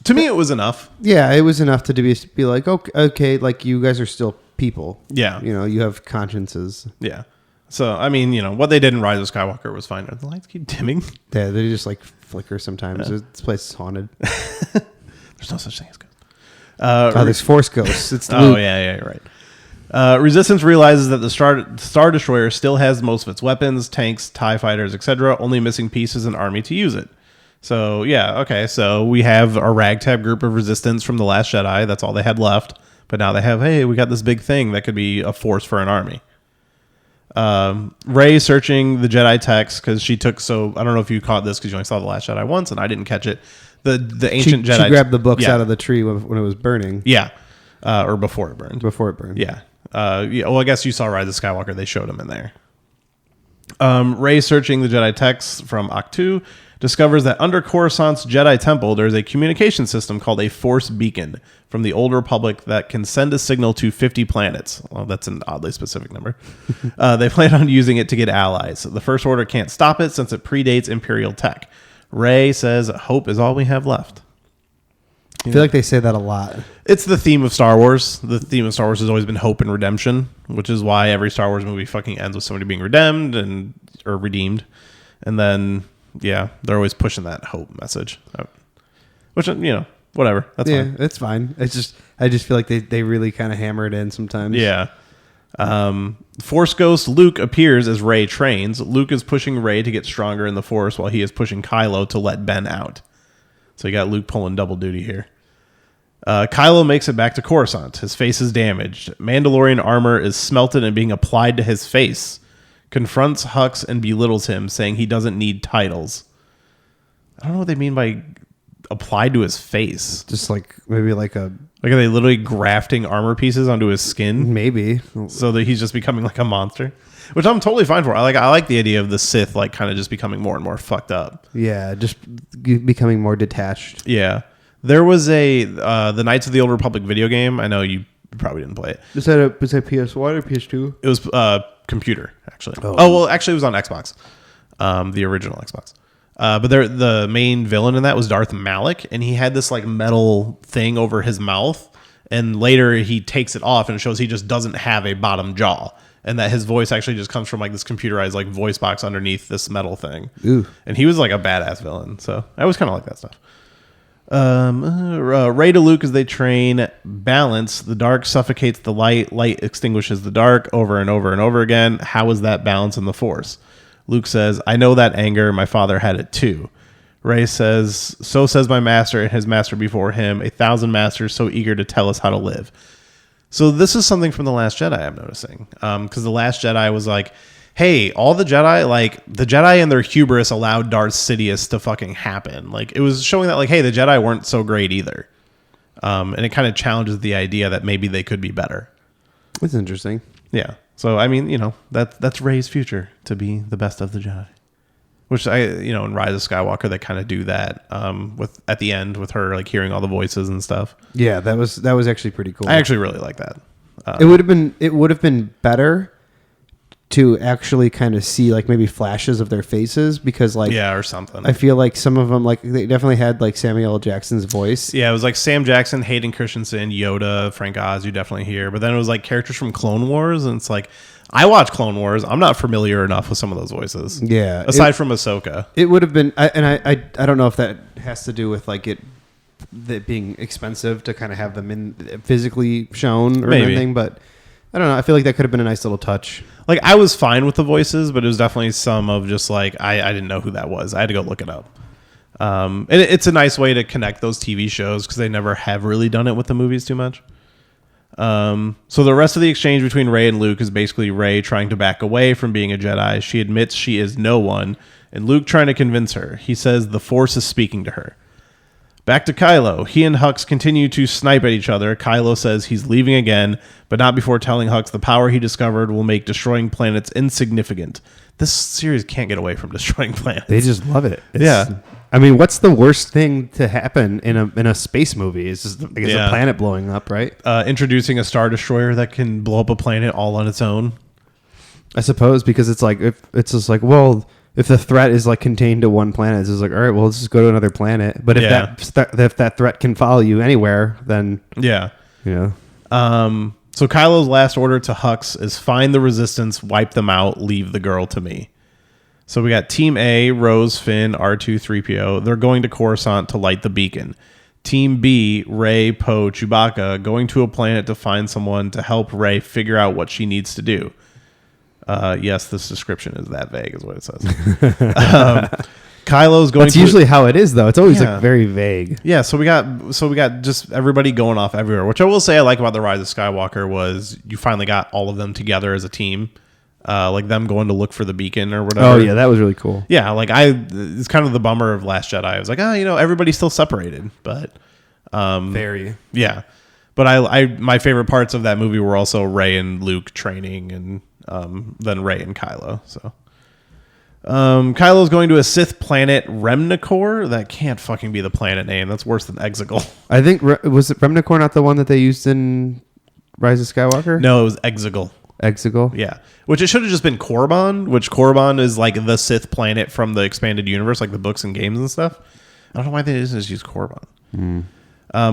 to me, it was enough. Yeah. It was enough to be like, okay, like you guys are still people. Yeah. You have consciences. Yeah. So, I mean, what they did in Rise of Skywalker was fine. The lights keep dimming. Yeah, they just like flicker sometimes. Yeah. This place is haunted. There's no such thing as ghosts. There's Force ghosts. It's Luke. Oh, yeah, you're right. Resistance realizes that the Star Destroyer still has most of its weapons, tanks, TIE fighters, etc., only missing pieces and army to use it. So, yeah, okay, so we have a ragtag group of Resistance from The Last Jedi. That's all they had left. But now they have, hey, we got this big thing that could be a force for an army. Rey searching the Jedi text because she took, so I don't know if you caught this because you only saw The Last Jedi once and I didn't catch it. The ancient Jedi. She grabbed the books out of the tree when it was burning. Yeah. Or before it burned. Before it burned. Yeah. Well, I guess you saw Rise of Skywalker. They showed him in there. Rey searching the Jedi texts from Ahch-To discovers that under Coruscant's Jedi Temple, there's a communication system called a Force Beacon from the Old Republic that can send a signal to 50 planets. Well, that's an oddly specific number. They plan on using it to get allies. The First Order can't stop it since it predates Imperial tech. Rey says, hope is all we have left. I feel like they say that a lot. It's the theme of Star Wars. The theme of Star Wars has always been hope and redemption, which is why every Star Wars movie fucking ends with somebody being or redeemed. And then, yeah, they're always pushing that hope message. Which, whatever. That's fine. Yeah, it's fine. I just feel like they really kind of hammer it in sometimes. Yeah. Force Ghost Luke appears as Rey trains. Luke is pushing Rey to get stronger in the Force while he is pushing Kylo to let Ben out. So you got Luke pulling double duty here. Kylo makes it back to Coruscant. His face is damaged. Mandalorian armor is smelted and being applied to his face. Confronts Hux and belittles him, saying he doesn't need titles. I don't know what they mean by applied to his face. Just like maybe like are they literally grafting armor pieces onto his skin? Maybe. So that he's just becoming like a monster. Which I'm totally fine for. I like the idea of the Sith like kind of just becoming more and more fucked up. Yeah, just becoming more detached. Yeah. There was the Knights of the Old Republic video game. I know you probably didn't play it. Was that PS1 or PS2? It was computer, actually. Oh, well, actually it was on Xbox. The original Xbox. But the main villain in that was Darth Malak, and he had this like metal thing over his mouth, and later he takes it off and it shows he just doesn't have a bottom jaw. And that his voice actually just comes from like this computerized like voice box underneath this metal thing. Ooh. And he was like a badass villain. So I always kind of like that stuff. Rey to Luke as they train. Balance. The dark suffocates the light. Light extinguishes the dark over and over and over again. How is that balance in the Force? Luke says, I know that anger. My father had it too. Rey says, so says my master and his master before him. 1,000 masters so eager to tell us how to live. So this is something from The Last Jedi I'm noticing. Because The Last Jedi was like, hey, all the Jedi, like, the Jedi and their hubris allowed Darth Sidious to fucking happen. Like, it was showing that, like, hey, the Jedi weren't so great either. And it kind of challenges the idea that maybe they could be better. That's interesting. Yeah. So, I mean, that's Rey's future, to be the best of the Jedi. Which in Rise of Skywalker, they kind of do that with at the end with her like hearing all the voices and stuff. Yeah, that was actually pretty cool. I actually really like that. It would have been better to actually kind of see like maybe flashes of their faces because like or something. I feel like some of them like they definitely had like Samuel L. Jackson's voice. Yeah, it was like Sam Jackson, Hayden Christensen, Yoda, Frank Oz. You definitely hear, but then it was like characters from Clone Wars, and it's like. I watch Clone Wars. I'm not familiar enough with some of those voices. Yeah. Aside from Ahsoka. It would have been, I don't know if that has to do with like it being expensive to kind of have them physically shown or anything, but I don't know. I feel like that could have been a nice little touch. Like I was fine with the voices, but it was definitely some of just like, I didn't know who that was. I had to go look it up. And it's a nice way to connect those TV shows because they never have really done it with the movies too much. So the rest of the exchange between Rey and Luke is basically Rey trying to back away from being a Jedi. She admits she is no one, and Luke trying to convince her. He says the Force is speaking to her. Back to Kylo. He and Hux continue to snipe at each other. Kylo says he's leaving again, but not before telling Hux the power he discovered will make destroying planets insignificant. This series can't get away from destroying planets. They just love it. Yeah. I mean, what's the worst thing to happen in a space movie? It's just, I guess, a planet blowing up, right? Introducing a Star Destroyer that can blow up a planet all on its own. I suppose, because it's like, if it's just like, well, if the threat is like contained to one planet, it's just like, all right, well, let's just go to another planet. But if that threat can follow you anywhere, then yeah. So Kylo's last order to Hux is find the Resistance, wipe them out, leave the girl to me. So we got Team A, Rose, Finn, R2, 3PO. They're going to Coruscant to light the beacon. Team B, Rey, Poe, Chewbacca, going to a planet to find someone to help Rey figure out what she needs to do. Yes, this description is that vague, is what it says. Kylo's going. That's usually how it is, though. It's always like very vague. Yeah, so we got just everybody going off everywhere. Which I will say I like about the Rise of Skywalker was you finally got all of them together as a team, like them going to look for the beacon or whatever. Oh yeah, that was really cool. Yeah, like it's kind of the bummer of Last Jedi. I was like, everybody's still separated, but very yeah. But I my favorite parts of that movie were also Rey and Luke training and. Then Rey and Kylo. So, Kylo's going to a Sith planet, Remnicor. That can't fucking be the planet name. That's worse than Exegol. I think was it Remnicor not the one that they used in Rise of Skywalker? No, it was Exegol. Exegol. Yeah, which it should have just been Korriban. Which Korriban is like the Sith planet from the expanded universe, like the books and games and stuff. I don't know why they didn't just use Korriban.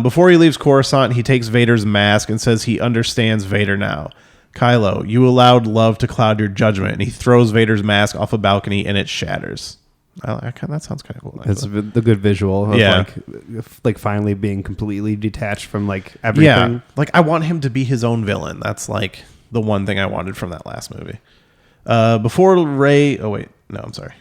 Before he leaves Coruscant, he takes Vader's mask and says he understands Vader now. Kylo, you allowed love to cloud your judgment. And he throws Vader's mask off a balcony and it shatters. That sounds kind of cool. That's the good visual of like finally being completely detached from like everything. Yeah, like I want him to be his own villain. That's like the one thing I wanted from that last movie. Before Rey... Oh, wait. No, I'm sorry.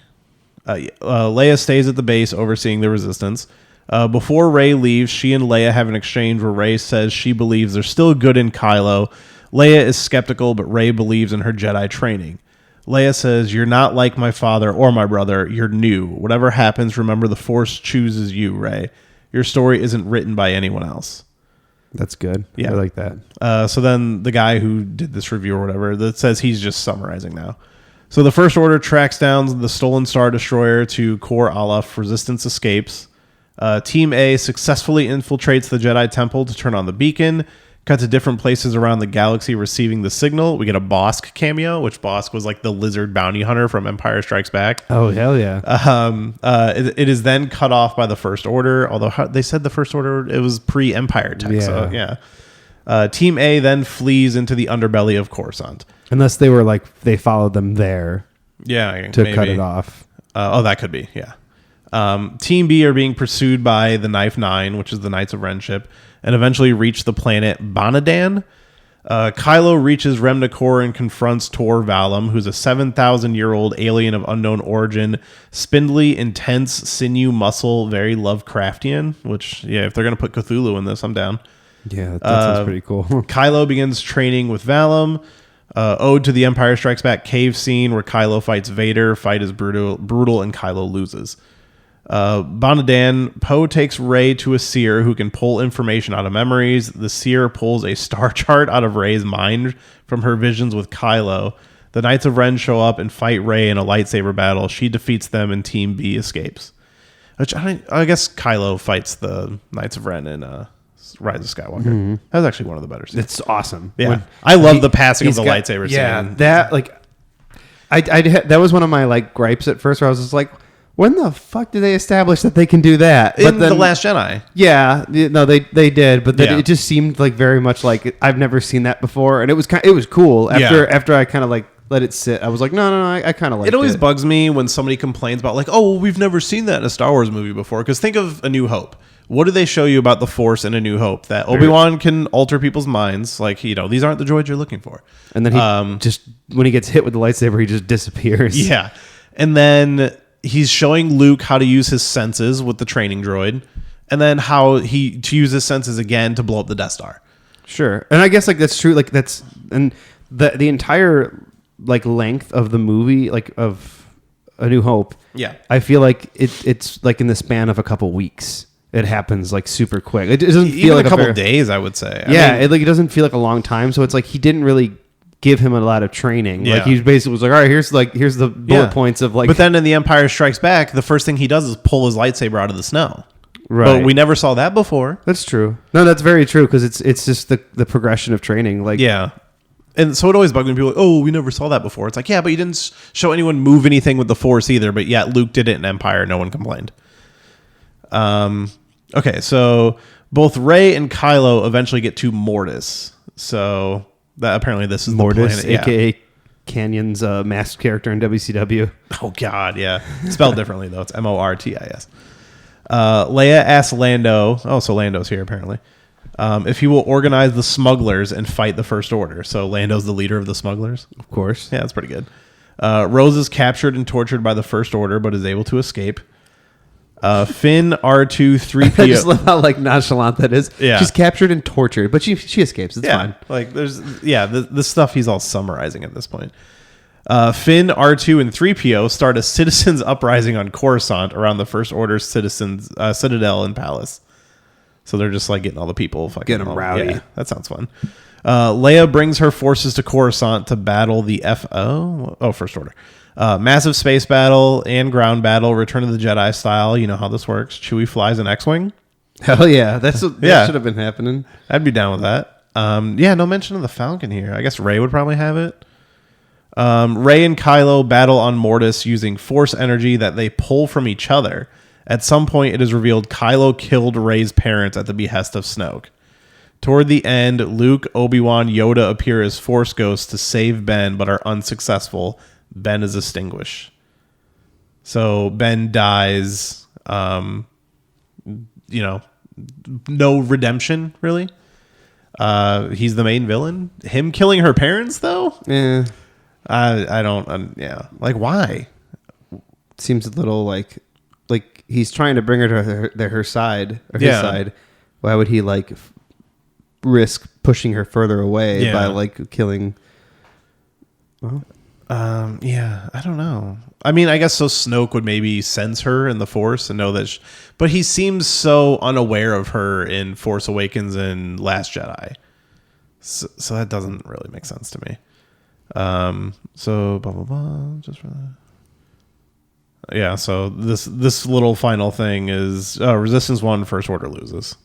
Leia stays at the base overseeing the Resistance. Before Rey leaves, she and Leia have an exchange where Rey says she believes there's still good in Kylo. Leia is skeptical, but Rey believes in her Jedi training. Leia says, "You're not like my father or my brother. You're new. Whatever happens, remember the Force chooses you, Rey. Your story isn't written by anyone else." That's good. Yeah. I like that. So then the guy who did this review or whatever, that says he's just summarizing now. So the First Order tracks down the stolen Star Destroyer to Kor Aleph. Resistance escapes. Team A successfully infiltrates the Jedi Temple to turn on the beacon. Cut to different places around the galaxy receiving the signal. We get a Bosk cameo, which Bosk was like the lizard bounty hunter from Empire Strikes Back. Oh, hell yeah. It is then cut off by the First Order, although they said the First Order, it was pre-Empire tech. Yeah. So, yeah. Team A then flees into the underbelly of Coruscant. Unless they were like, they followed them there. Yeah, to maybe cut it off. That could be, yeah. Team B are being pursued by the Knife Nine, which is the Knights of Ren ship, and eventually reach the planet Bonadan. Kylo reaches Remnicor and confronts Tor Valum, who's a 7,000-year-old alien of unknown origin, spindly, intense, sinew, muscle, very Lovecraftian, which, yeah, if they're going to put Cthulhu in this, I'm down. Yeah, that sounds pretty cool. Kylo begins training with Valum. Ode to the Empire Strikes Back cave scene where Kylo fights Vader. Fight is brutal and Kylo loses. Bonadan, Poe takes Rey to a seer who can pull information out of memories. The seer pulls a star chart out of Rey's mind from her visions with Kylo. The Knights of Ren show up and fight Rey in a lightsaber battle. She defeats them and Team B escapes. Which I guess Kylo fights the Knights of Ren in Rise of Skywalker. Mm-hmm. That was actually one of the better scenes. It's awesome. Yeah, I love the passing of the lightsaber scene. Yeah, that like, that was one of my like gripes at first, where I was just like, when the fuck did they establish that they can do that? In The Last Jedi. Yeah, no, they did, but it just seemed like very much like I've never seen that before, and it was cool. After I kind of like let it sit, I was like, no, I kind of like it. It always bugs me when somebody complains about like, oh, well, we've never seen that in a Star Wars movie before. Because think of A New Hope. What do they show you about the Force in A New Hope? That Obi-Wan can alter people's minds. Like, these aren't the droids you're looking for. And then he just, when he gets hit with the lightsaber, he just disappears. Yeah. And then he's showing Luke how to use his senses with the training droid. And then how to use his senses again to blow up the Death Star. Sure. And I guess like that's true. Like the entire like length of the movie, like of A New Hope. Yeah. I feel like it's like in the span of a couple weeks. It happens like super quick. It doesn't feel Even like a couple days, I would say. I mean, it doesn't feel like a long time. So it's like he didn't really give him a lot of training. Yeah. Like he basically was like, all right, here's the bullet points of like. But then in The Empire Strikes Back, the first thing he does is pull his lightsaber out of the snow. Right. But we never saw that before. That's true. No, that's very true because it's just the progression of training. Like yeah. And so it always bugged me. People are like, oh, we never saw that before. It's like, yeah, but you didn't show anyone move anything with the Force either. But yet Luke did it in Empire. No one complained. Okay, so both Rey and Kylo eventually get to Mortis. So that apparently this is Mortis, the planet. a.k.a. Canyon's masked character in WCW. Oh, God, yeah. Spelled differently, though. It's Mortis. Leia asks Lando, so Lando's here apparently, if he will organize the smugglers and fight the First Order. So Lando's the leader of the smugglers. Of course. Yeah, that's pretty good. Rose is captured and tortured by the First Order, but is able to escape. Finn, R2, 3PO. I just love how like nonchalant that is. Yeah. She's captured and tortured, but she escapes. It's fine. Like there's the stuff he's all summarizing at this point. Finn, R2, and 3PO start a citizens uprising on Coruscant around the First Order's citizens citadel and palace. So they're just like getting all the people fucking getting them rowdy. Yeah, that sounds fun. Leia brings her forces to Coruscant to battle the First Order. Massive space battle and ground battle, Return of the Jedi style. You know how this works. Chewie flies an X-Wing. Hell yeah, that should have been happening. I'd be down with that. No mention of the Falcon here. I guess Rey would probably have it. Rey and Kylo battle on Mortis using Force energy that they pull from each other. At some point, it is revealed Kylo killed Rey's parents at the behest of Snoke. Toward the end, Luke, Obi-Wan, Yoda appear as Force ghosts to save Ben, but are unsuccessful. Ben is extinguished. So Ben dies. No redemption, really. He's the main villain. Him killing her parents, though? Yeah. I don't, Like, why? Seems a little like he's trying to bring her to her side, or his side. Why would he risk pushing her further away by killing? Well, I don't know. I mean, I guess so Snoke would maybe sense her in the Force and know that, but he seems so unaware of her in Force Awakens and Last Jedi. So that doesn't really make sense to me. So blah blah blah. Just for that. Yeah. So this little final thing is Resistance 1, First Order loses.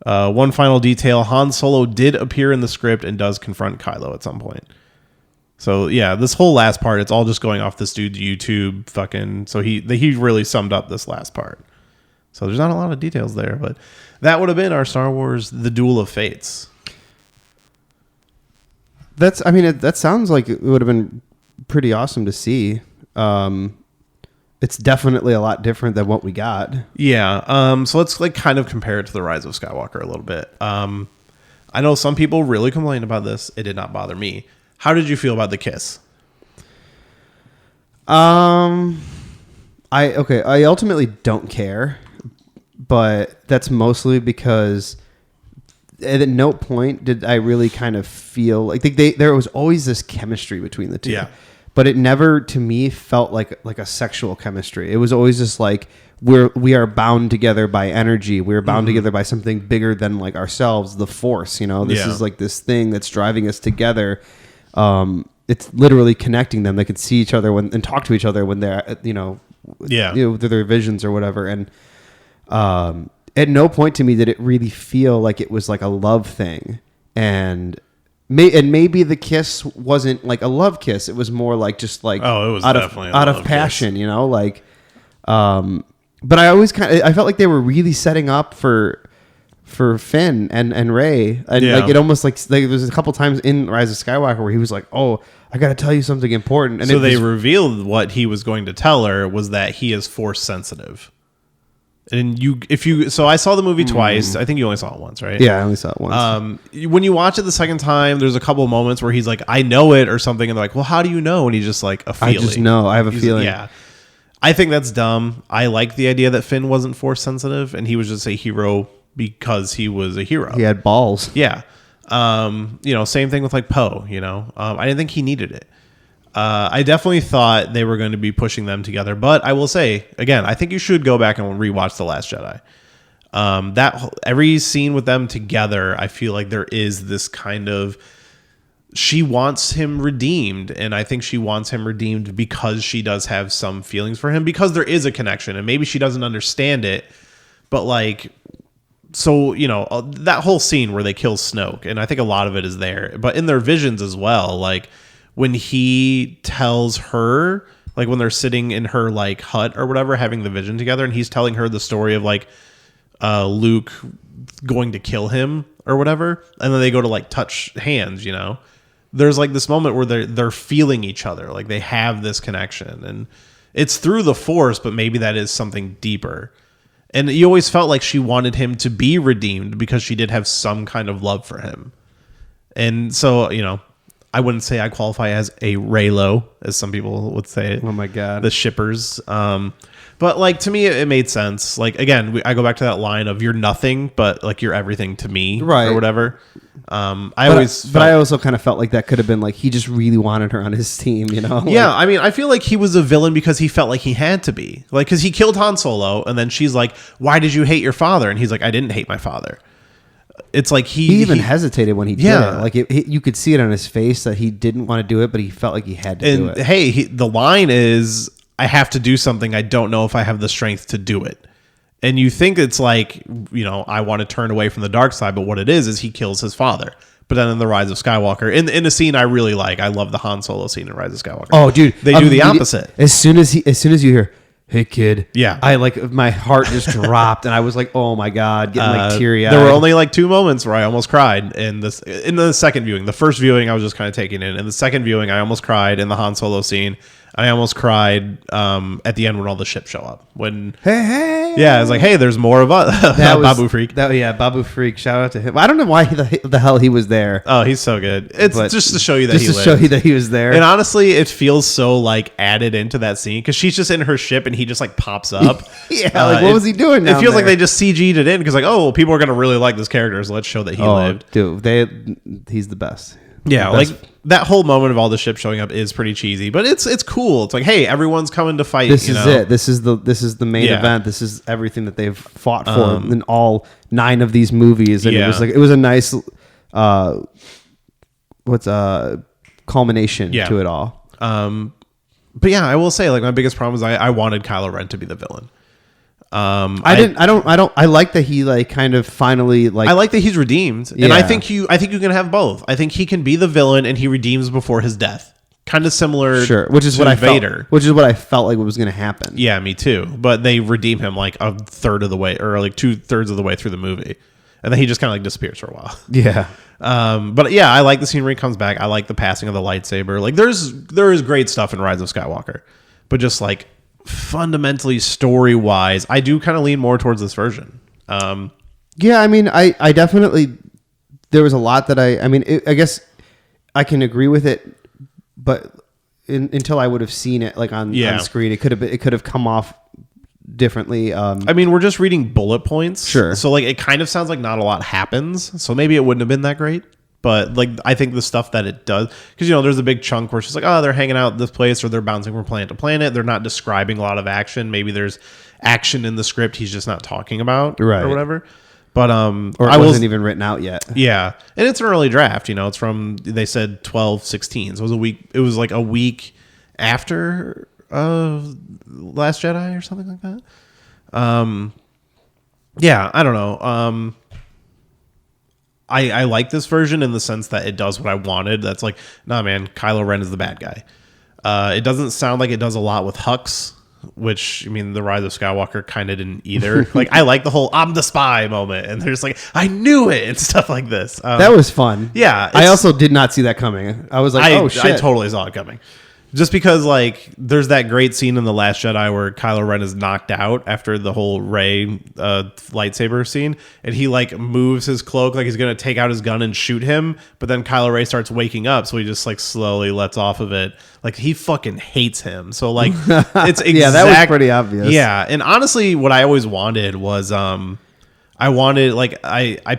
One final detail: Han Solo did appear in the script and does confront Kylo at some point. So yeah, this whole last part, it's all just going off this dude's YouTube fucking. So he really summed up this last part. So there's not a lot of details there, but that would have been our Star Wars: The Duel of Fates. That sounds like it would have been pretty awesome to see. It's definitely a lot different than what we got. Yeah. So let's kind of compare it to the Rise of Skywalker a little bit. I know some people really complained about this. It did not bother me. How did you feel about the kiss? I ultimately don't care, but that's mostly because at no point did I really kind of feel like there was always this chemistry between the two. Yeah. But it never, to me, felt like a sexual chemistry. It was always just like we are bound together by energy. We're bound together by something bigger than like ourselves, the Force. This is like this thing that's driving us together. It's literally connecting them. They could see each other and talk to each other when they're through their visions or whatever. And at no point to me did it really feel like it was like a love thing. And maybe the kiss wasn't like a love kiss. It was more like just like it was definitely out of passion, kiss. But I felt like they were really setting up for Finn and Rey, and like it almost like there's a couple times in Rise of Skywalker where he was like, "Oh, I got to tell you something important." And so they revealed what he was going to tell her was that he is Force sensitive. And so I saw the movie twice. I think you only saw it once, right? Yeah, I only saw it once. When you watch it the second time, there's a couple of moments where he's like, "I know it" or something, and they're like, "Well, how do you know?" And he's just like, "A feeling." I just know. I have a feeling. Yeah. I think that's dumb. I like the idea that Finn wasn't Force sensitive and he was just a hero because he was a hero. He had balls. Yeah. Same thing with like Poe, I didn't think he needed it. I definitely thought they were going to be pushing them together, but I will say again, I think you should go back and rewatch The Last Jedi. That every scene with them together, I feel like there is this kind of, she wants him redeemed, and I think she wants him redeemed because she does have some feelings for him, because there is a connection, and maybe she doesn't understand it, but like, so, you know, that whole scene where they kill Snoke, and I think a lot of it is there, but in their visions as well, like when he tells her, like when they're sitting in her like hut or whatever, having the vision together, and he's telling her the story of like Luke going to kill him or whatever, and then they go to like touch hands, you know, there's like this moment where they're feeling each other, like they have this connection, and it's through the Force, but maybe that is something deeper. And you always felt like she wanted him to be redeemed because she did have some kind of love for him. And so, you know, I wouldn't say I qualify as a Reylo, as some people would say. Oh my God. The shippers. But like, to me, it made sense. Like, again, I go back to that line of you're nothing, but like you're everything to me, right, or whatever. I also kind of felt like that could have been like, he just really wanted her on his team, you know? Yeah. Like, I mean, I feel like he was a villain because he felt like he had to be, like, cause he killed Han Solo. And then she's like, why did you hate your father? And he's like, I didn't hate my father. It's like he even hesitated when he did it. Like you could see it on his face that he didn't want to do it, but he felt like he had to do it. Hey, the line is, I have to do something. I don't know if I have the strength to do it. And you think it's like, you know, I want to turn away from the dark side, but what it is he kills his father. But then in the Rise of Skywalker, in a scene I really like, I love the Han Solo scene in Rise of Skywalker. Oh, dude, they do the opposite. As soon as you hear, "Hey, kid," yeah, I like, my heart just dropped, and I was like, "Oh my God," getting like teary eyed. There were only like 2 moments where I almost cried in the second viewing. The first viewing I was just kind of taking in. In the second viewing, I almost cried in the Han Solo scene. I almost cried at the end when all the ships show up. When hey, yeah, I was like, hey, there's more of us. Babu Freak. Babu Freak. Shout out to him. I don't know why the hell he was there. Oh, he's so good. It's just to show you that just he to lived. show you that he was there. And honestly, it feels so like added into that scene because she's just in her ship and he just like pops up. Yeah, like what was he doing? It feels like they just CG'd it in because like, oh, people are gonna really like this character, so let's show that he lived. Dude, he's the best. Yeah, like that whole moment of all the ships showing up is pretty cheesy, but it's cool. It's like, hey, everyone's coming to fight. This is it. This is the main event. This is everything that they've fought for in all 9 of these movies, and it was a nice culmination to it all. But yeah, I will say, like, my biggest problem is I wanted Kylo Ren to be the villain. I like that he like kind of finally like. I like that he's redeemed, and I think you can have both. I think he can be the villain and he redeems before his death, kind of similar. Sure, which is what I felt like was going to happen. Yeah, me too. But they redeem him like a third of the way, or like 2/3 of the way through the movie, and then he just kind of like disappears for a while. Yeah. But yeah, I like the scene where he comes back. I like the passing of the lightsaber. Like there is great stuff in Rise of Skywalker, but just like fundamentally story wise, I do kind of lean more towards this version. Yeah, I mean, I definitely, there was a lot that I guess I can agree with it, but until I would have seen it like on screen, it could have come off differently. I mean, we're just reading bullet points. Sure. So like, it kind of sounds like not a lot happens. So maybe it wouldn't have been that great. But like, I think the stuff that it does, because, you know, there's a big chunk where she's like, oh, they're hanging out at this place or they're bouncing from planet to planet. They're not describing a lot of action. Maybe there's action in the script he's just not talking about, right, or whatever. But or it wasn't even written out yet. Yeah, and it's an early draft. You know, it's from, they said 12/16. So it was like a week after Last Jedi or something like that. Yeah, I don't know. I like this version in the sense that it does what I wanted. That's like, nah, man, Kylo Ren is the bad guy. It doesn't sound like it does a lot with Hux, which, I mean, the Rise of Skywalker kind of didn't either. Like, I like the whole "I'm the spy" moment, and there's like, I knew it, and stuff like this. That was fun. Yeah, I also did not see that coming. I was like, oh shit, I totally saw it coming. Just because, like, there's that great scene in The Last Jedi where Kylo Ren is knocked out after the whole Rey lightsaber scene, and he, like, moves his cloak like he's going to take out his gun and shoot him, but then Kylo Ren starts waking up, so he just, like, slowly lets off of it. Like, he fucking hates him. So, like, it's exact. Yeah, that was pretty obvious. Yeah, and honestly, what I always wanted was, I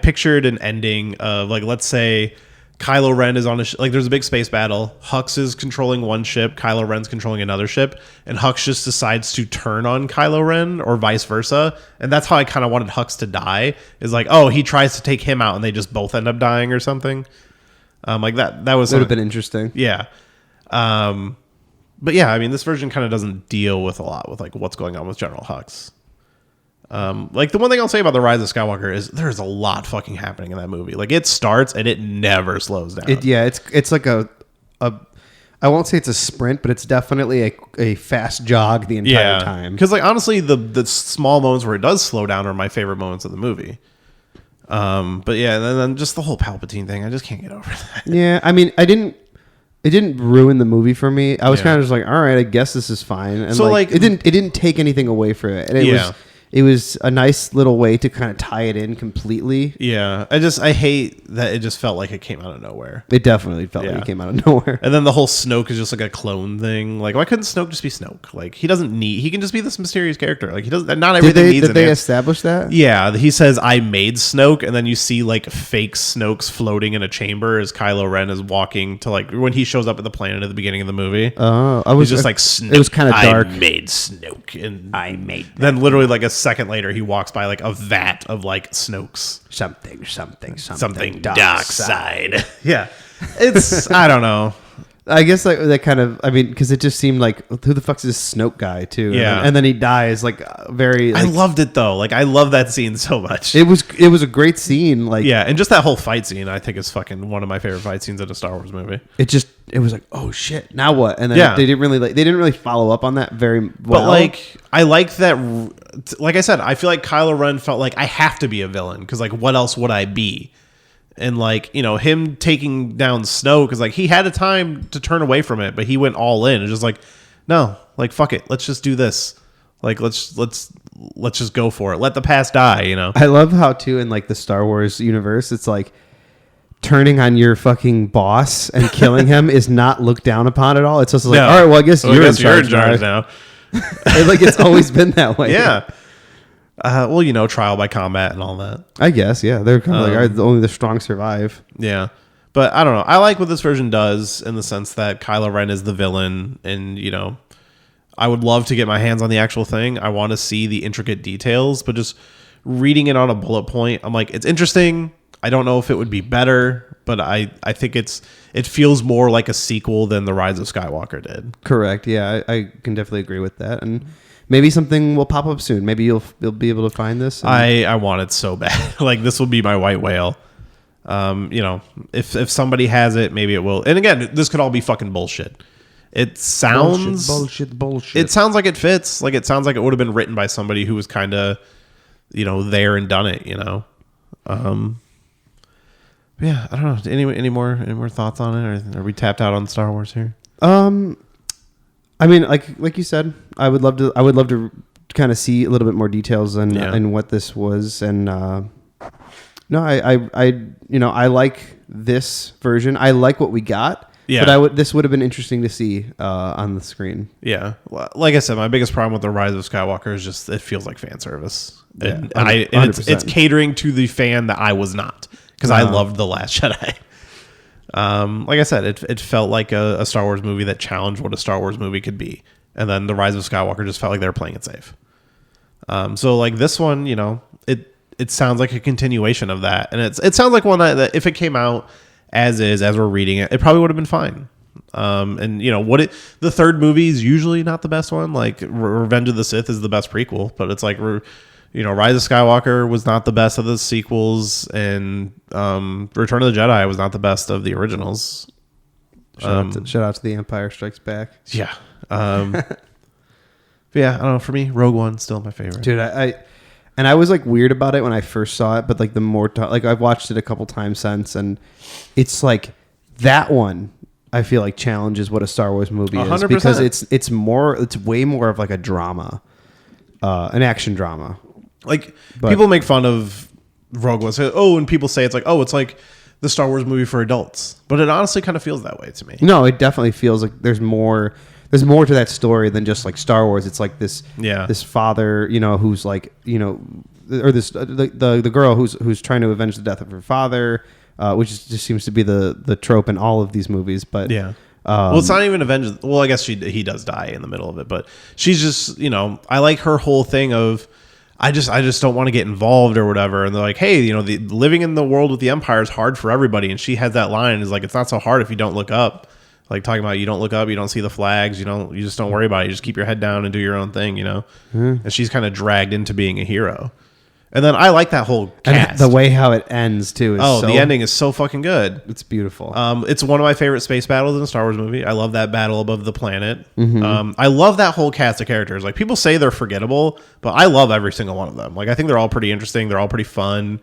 pictured an ending of, like, let's say Kylo Ren is on a like there's a big space battle. Hux is controlling one ship, Kylo Ren's controlling another ship, and Hux just decides to turn on Kylo Ren or vice versa. And that's how I kind of wanted Hux to die. Is like, oh, he tries to take him out and they just both end up dying or something. Like that would have been interesting. Yeah. But yeah, I mean, this version kind of doesn't deal with a lot with like what's going on with General Hux. Like the one thing I'll say about the Rise of Skywalker is there's a lot fucking happening in that movie. Like it starts and it never slows down. It's like a I won't say it's a sprint, but it's definitely a fast jog the entire time. Because like honestly, the small moments where it does slow down are my favorite moments of the movie. But yeah, and then just the whole Palpatine thing, I just can't get over that. Yeah, I mean, it didn't ruin the movie for me. I was kind of just like, all right, I guess this is fine. And so like it didn't take anything away from it. And it was a nice little way to kind of tie it in completely. Yeah. I hate that it just felt like it came out of nowhere. It definitely felt like it came out of nowhere. And then the whole Snoke is just like a clone thing. Like, why couldn't Snoke just be Snoke? Like, he can just be this mysterious character. Like, he doesn't, not everything needs Did they establish that? Yeah. He says, I made Snoke. And then you see like fake Snokes floating in a chamber as Kylo Ren is walking to like, when he shows up at the planet at the beginning of the movie. Oh, he's just like, Snoke, it was kind of dark. I made Snoke. And I made that. Then literally like a second later, he walks by like a vat of like Snokes. Something dark side. Yeah. It's, I don't know. I guess that kind of, I mean, because it just seemed like, who the fuck's this Snoke guy too? Yeah. And then he dies like very. Like, I loved it though. Like I love that scene so much. It was a great scene. Like yeah, and just that whole fight scene, I think is fucking one of my favorite fight scenes in a Star Wars movie. It was like, oh shit, now what? And then they didn't really follow up on that very well. But like I like that. Like I said, I feel like Kylo Ren felt like I have to be a villain because like what else would I be? And like, you know, him taking down Snoke is like he had a time to turn away from it, but he went all in and just like, no, like fuck it, let's just do this. Like let's just go for it. Let the past die, you know. I love how too in like the Star Wars universe, it's like turning on your fucking boss and killing him is not looked down upon at all. It's just like, all right, well, I guess you're in charge now. Like it's always been that way. Yeah. Well, you know, trial by combat and all that. I guess, yeah. They're kind of like, all right, only the strong survive. Yeah. But I don't know. I like what this version does in the sense that Kylo Ren is the villain. And, you know, I would love to get my hands on the actual thing. I want to see the intricate details. But just reading it on a bullet point, I'm like, it's interesting. I don't know if it would be better. But I think it feels more like a sequel than The Rise of Skywalker did. Correct. Yeah, I can definitely agree with that. And maybe something will pop up soon. Maybe you'll be able to find this. I want it so bad. Like this will be my white whale. You know, if somebody has it, maybe it will. And again, this could all be fucking bullshit. It sounds bullshit. It sounds like it fits. Like it sounds like it would have been written by somebody who was kind of, you know, there and done it. You know. Yeah, I don't know. Any more thoughts on it, or are we tapped out on Star Wars here? I mean, like you said, I would love to kind of see a little bit more details and what this was. And no, I like this version. I like what we got. Yeah. But this would have been interesting to see on the screen. Yeah. Like I said, my biggest problem with The Rise of Skywalker is just it feels like fan service. Yeah, and it's catering to the fan that I was not because I loved The Last Jedi. Like I said, it felt like a Star Wars movie that challenged what a Star Wars movie could be. And then The Rise of Skywalker just felt like they were playing it safe. So like this one, you know, it sounds like a continuation of that. And it sounds like one that if it came out as we're reading it, it probably would have been fine. And you know, the third movie is usually not the best one. Like Revenge of the Sith is the best prequel, but it's like you know, Rise of Skywalker was not the best of the sequels, and Return of the Jedi was not the best of the originals. Shout out to The Empire Strikes Back. Yeah. But yeah, I don't know. For me, Rogue One's still my favorite. Dude, I was like weird about it when I first saw it, but like the more like I've watched it a couple times since, and it's like that one I feel like challenges what a Star Wars movie 100%. Is because it's way more of like a drama, an action drama. Like people make fun of Rogue One. And people say it's like the Star Wars movie for adults, but it honestly kind of feels that way to me. No, it definitely feels like there's more to that story than just like Star Wars. It's like this father, you know, who's like, you know, or this the girl who's trying to avenge the death of her father. just seems to be the trope in all of these movies. But yeah. Well, it's not even Avengers. Well, I guess he does die in the middle of it, but she's just, I like her whole thing of, I just don't want to get involved or whatever. And they're like, hey, living in the world with the Empire is hard for everybody. And she has that line is like, it's not so hard if you don't look up. Like talking about you don't look up, you don't see the flags, you just don't worry about it. You just keep your head down and do your own thing, And she's kind of dragged into being a hero. And then I like that whole cast. And the way how it ends too. The ending is so fucking good. It's beautiful. It's one of my favorite space battles in a Star Wars movie. I love that battle above the planet. I love that whole cast of characters. Like people say they're forgettable, but I love every single one of them. Like I think they're all pretty interesting. They're all pretty fun.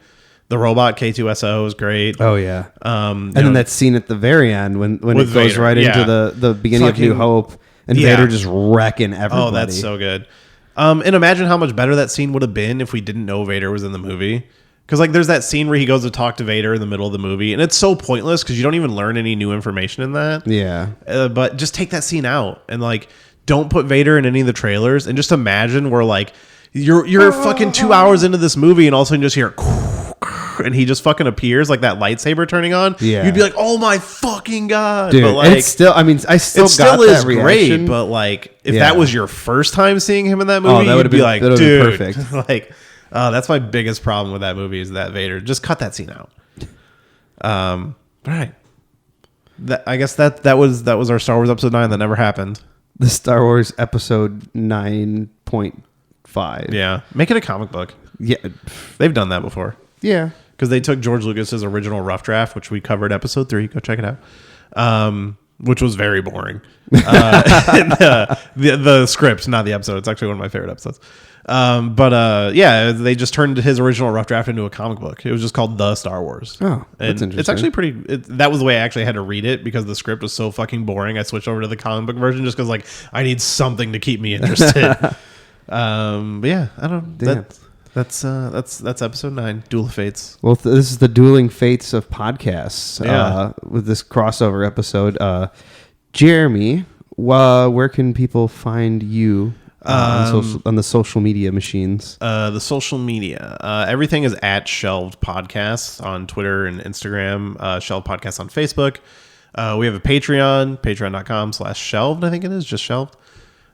The robot K2SO is great. Oh yeah. And then that scene at the very end when it goes Vader, right into the beginning of New Hope and Vader just wrecking everybody. Oh, that's so good. And imagine how much better that scene would have been if we didn't know Vader was in the movie. Because like there's that scene where he goes to talk to Vader in the middle of the movie, and it's so pointless because you don't even learn any new information in that. Yeah. But just take that scene out and like don't put Vader in any of the trailers, and just imagine where like you're fucking 2 hours into this movie and all of a sudden you just hear and he just fucking appears like that lightsaber turning on. Yeah. You'd be like, oh my fucking God. Dude, but like, it's still, I mean, I still it got still is that reaction. Great, but like if that was your first time seeing him in that movie, that you'd be like, dude, perfect. Like, that's my biggest problem with that movie is that Vader. Just cut that scene out. All right. I guess that was our Star Wars Episode 9 that never happened. The Star Wars Episode 9.5. Yeah. Make it a comic book. Yeah. They've done that before. Yeah. Because they took George Lucas's original rough draft, which we covered Episode 3. Go check it out. Which was very boring. The script, not the episode. It's actually one of my favorite episodes. Yeah, they just turned his original rough draft into a comic book. It was just called The Star Wars. Oh, that's interesting. It's actually pretty. That was the way I actually had to read it because the script was so fucking boring. I switched over to the comic book version just because like I need something to keep me interested. But yeah, I don't. Damn. That's Episode 9, Duel of Fates. Well, this is the dueling fates of podcasts. Yeah. With this crossover episode, Jeremy, where can people find you on the social media machines? The social media, everything is at Shelved Podcasts on Twitter and Instagram. Shelved Podcasts on Facebook. We have a Patreon, patreon.com/shelved. I think it is just Shelved.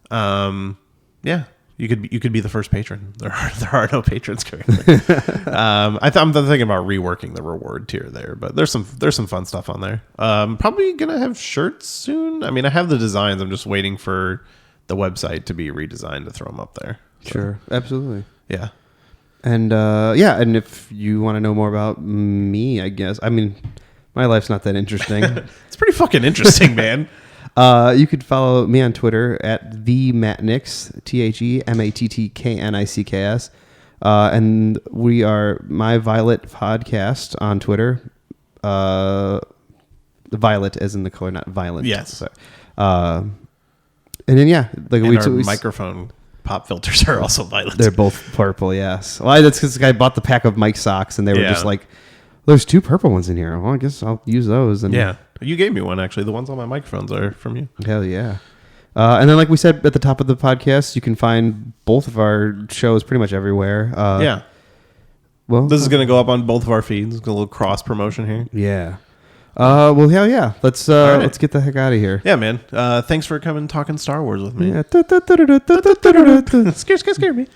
Yeah. You could be the first patron. There are no patrons currently. I'm thinking about reworking the reward tier there, but there's some fun stuff on there. Probably gonna have shirts soon. I mean, I have the designs. I'm just waiting for the website to be redesigned to throw them up there. So, sure, absolutely. Yeah, and and if you want to know more about me, I guess. I mean, my life's not that interesting. It's pretty fucking interesting, man. You could follow me on Twitter at TheMattNicks, TheMattKnicks. And we are My Violet Podcast on Twitter. Violet as in the color, not violent. Yes. So, and then, like our microphone pop filters are also violet. They're both purple, yes. Well, that's because the guy bought the pack of Mike socks and they were just like, there's 2 purple ones in here. Well, I guess I'll use those. And yeah. You gave me one, actually. The ones on my microphones are from you. Hell yeah. And then, like we said at the top of the podcast, you can find both of our shows pretty much everywhere. Yeah. Well, this is going to go up on both of our feeds. A little cross promotion here. Yeah. Well, hell yeah. Let's get the heck out of here. Yeah, man. Thanks for coming and talking Star Wars with me. Yeah. Scare me.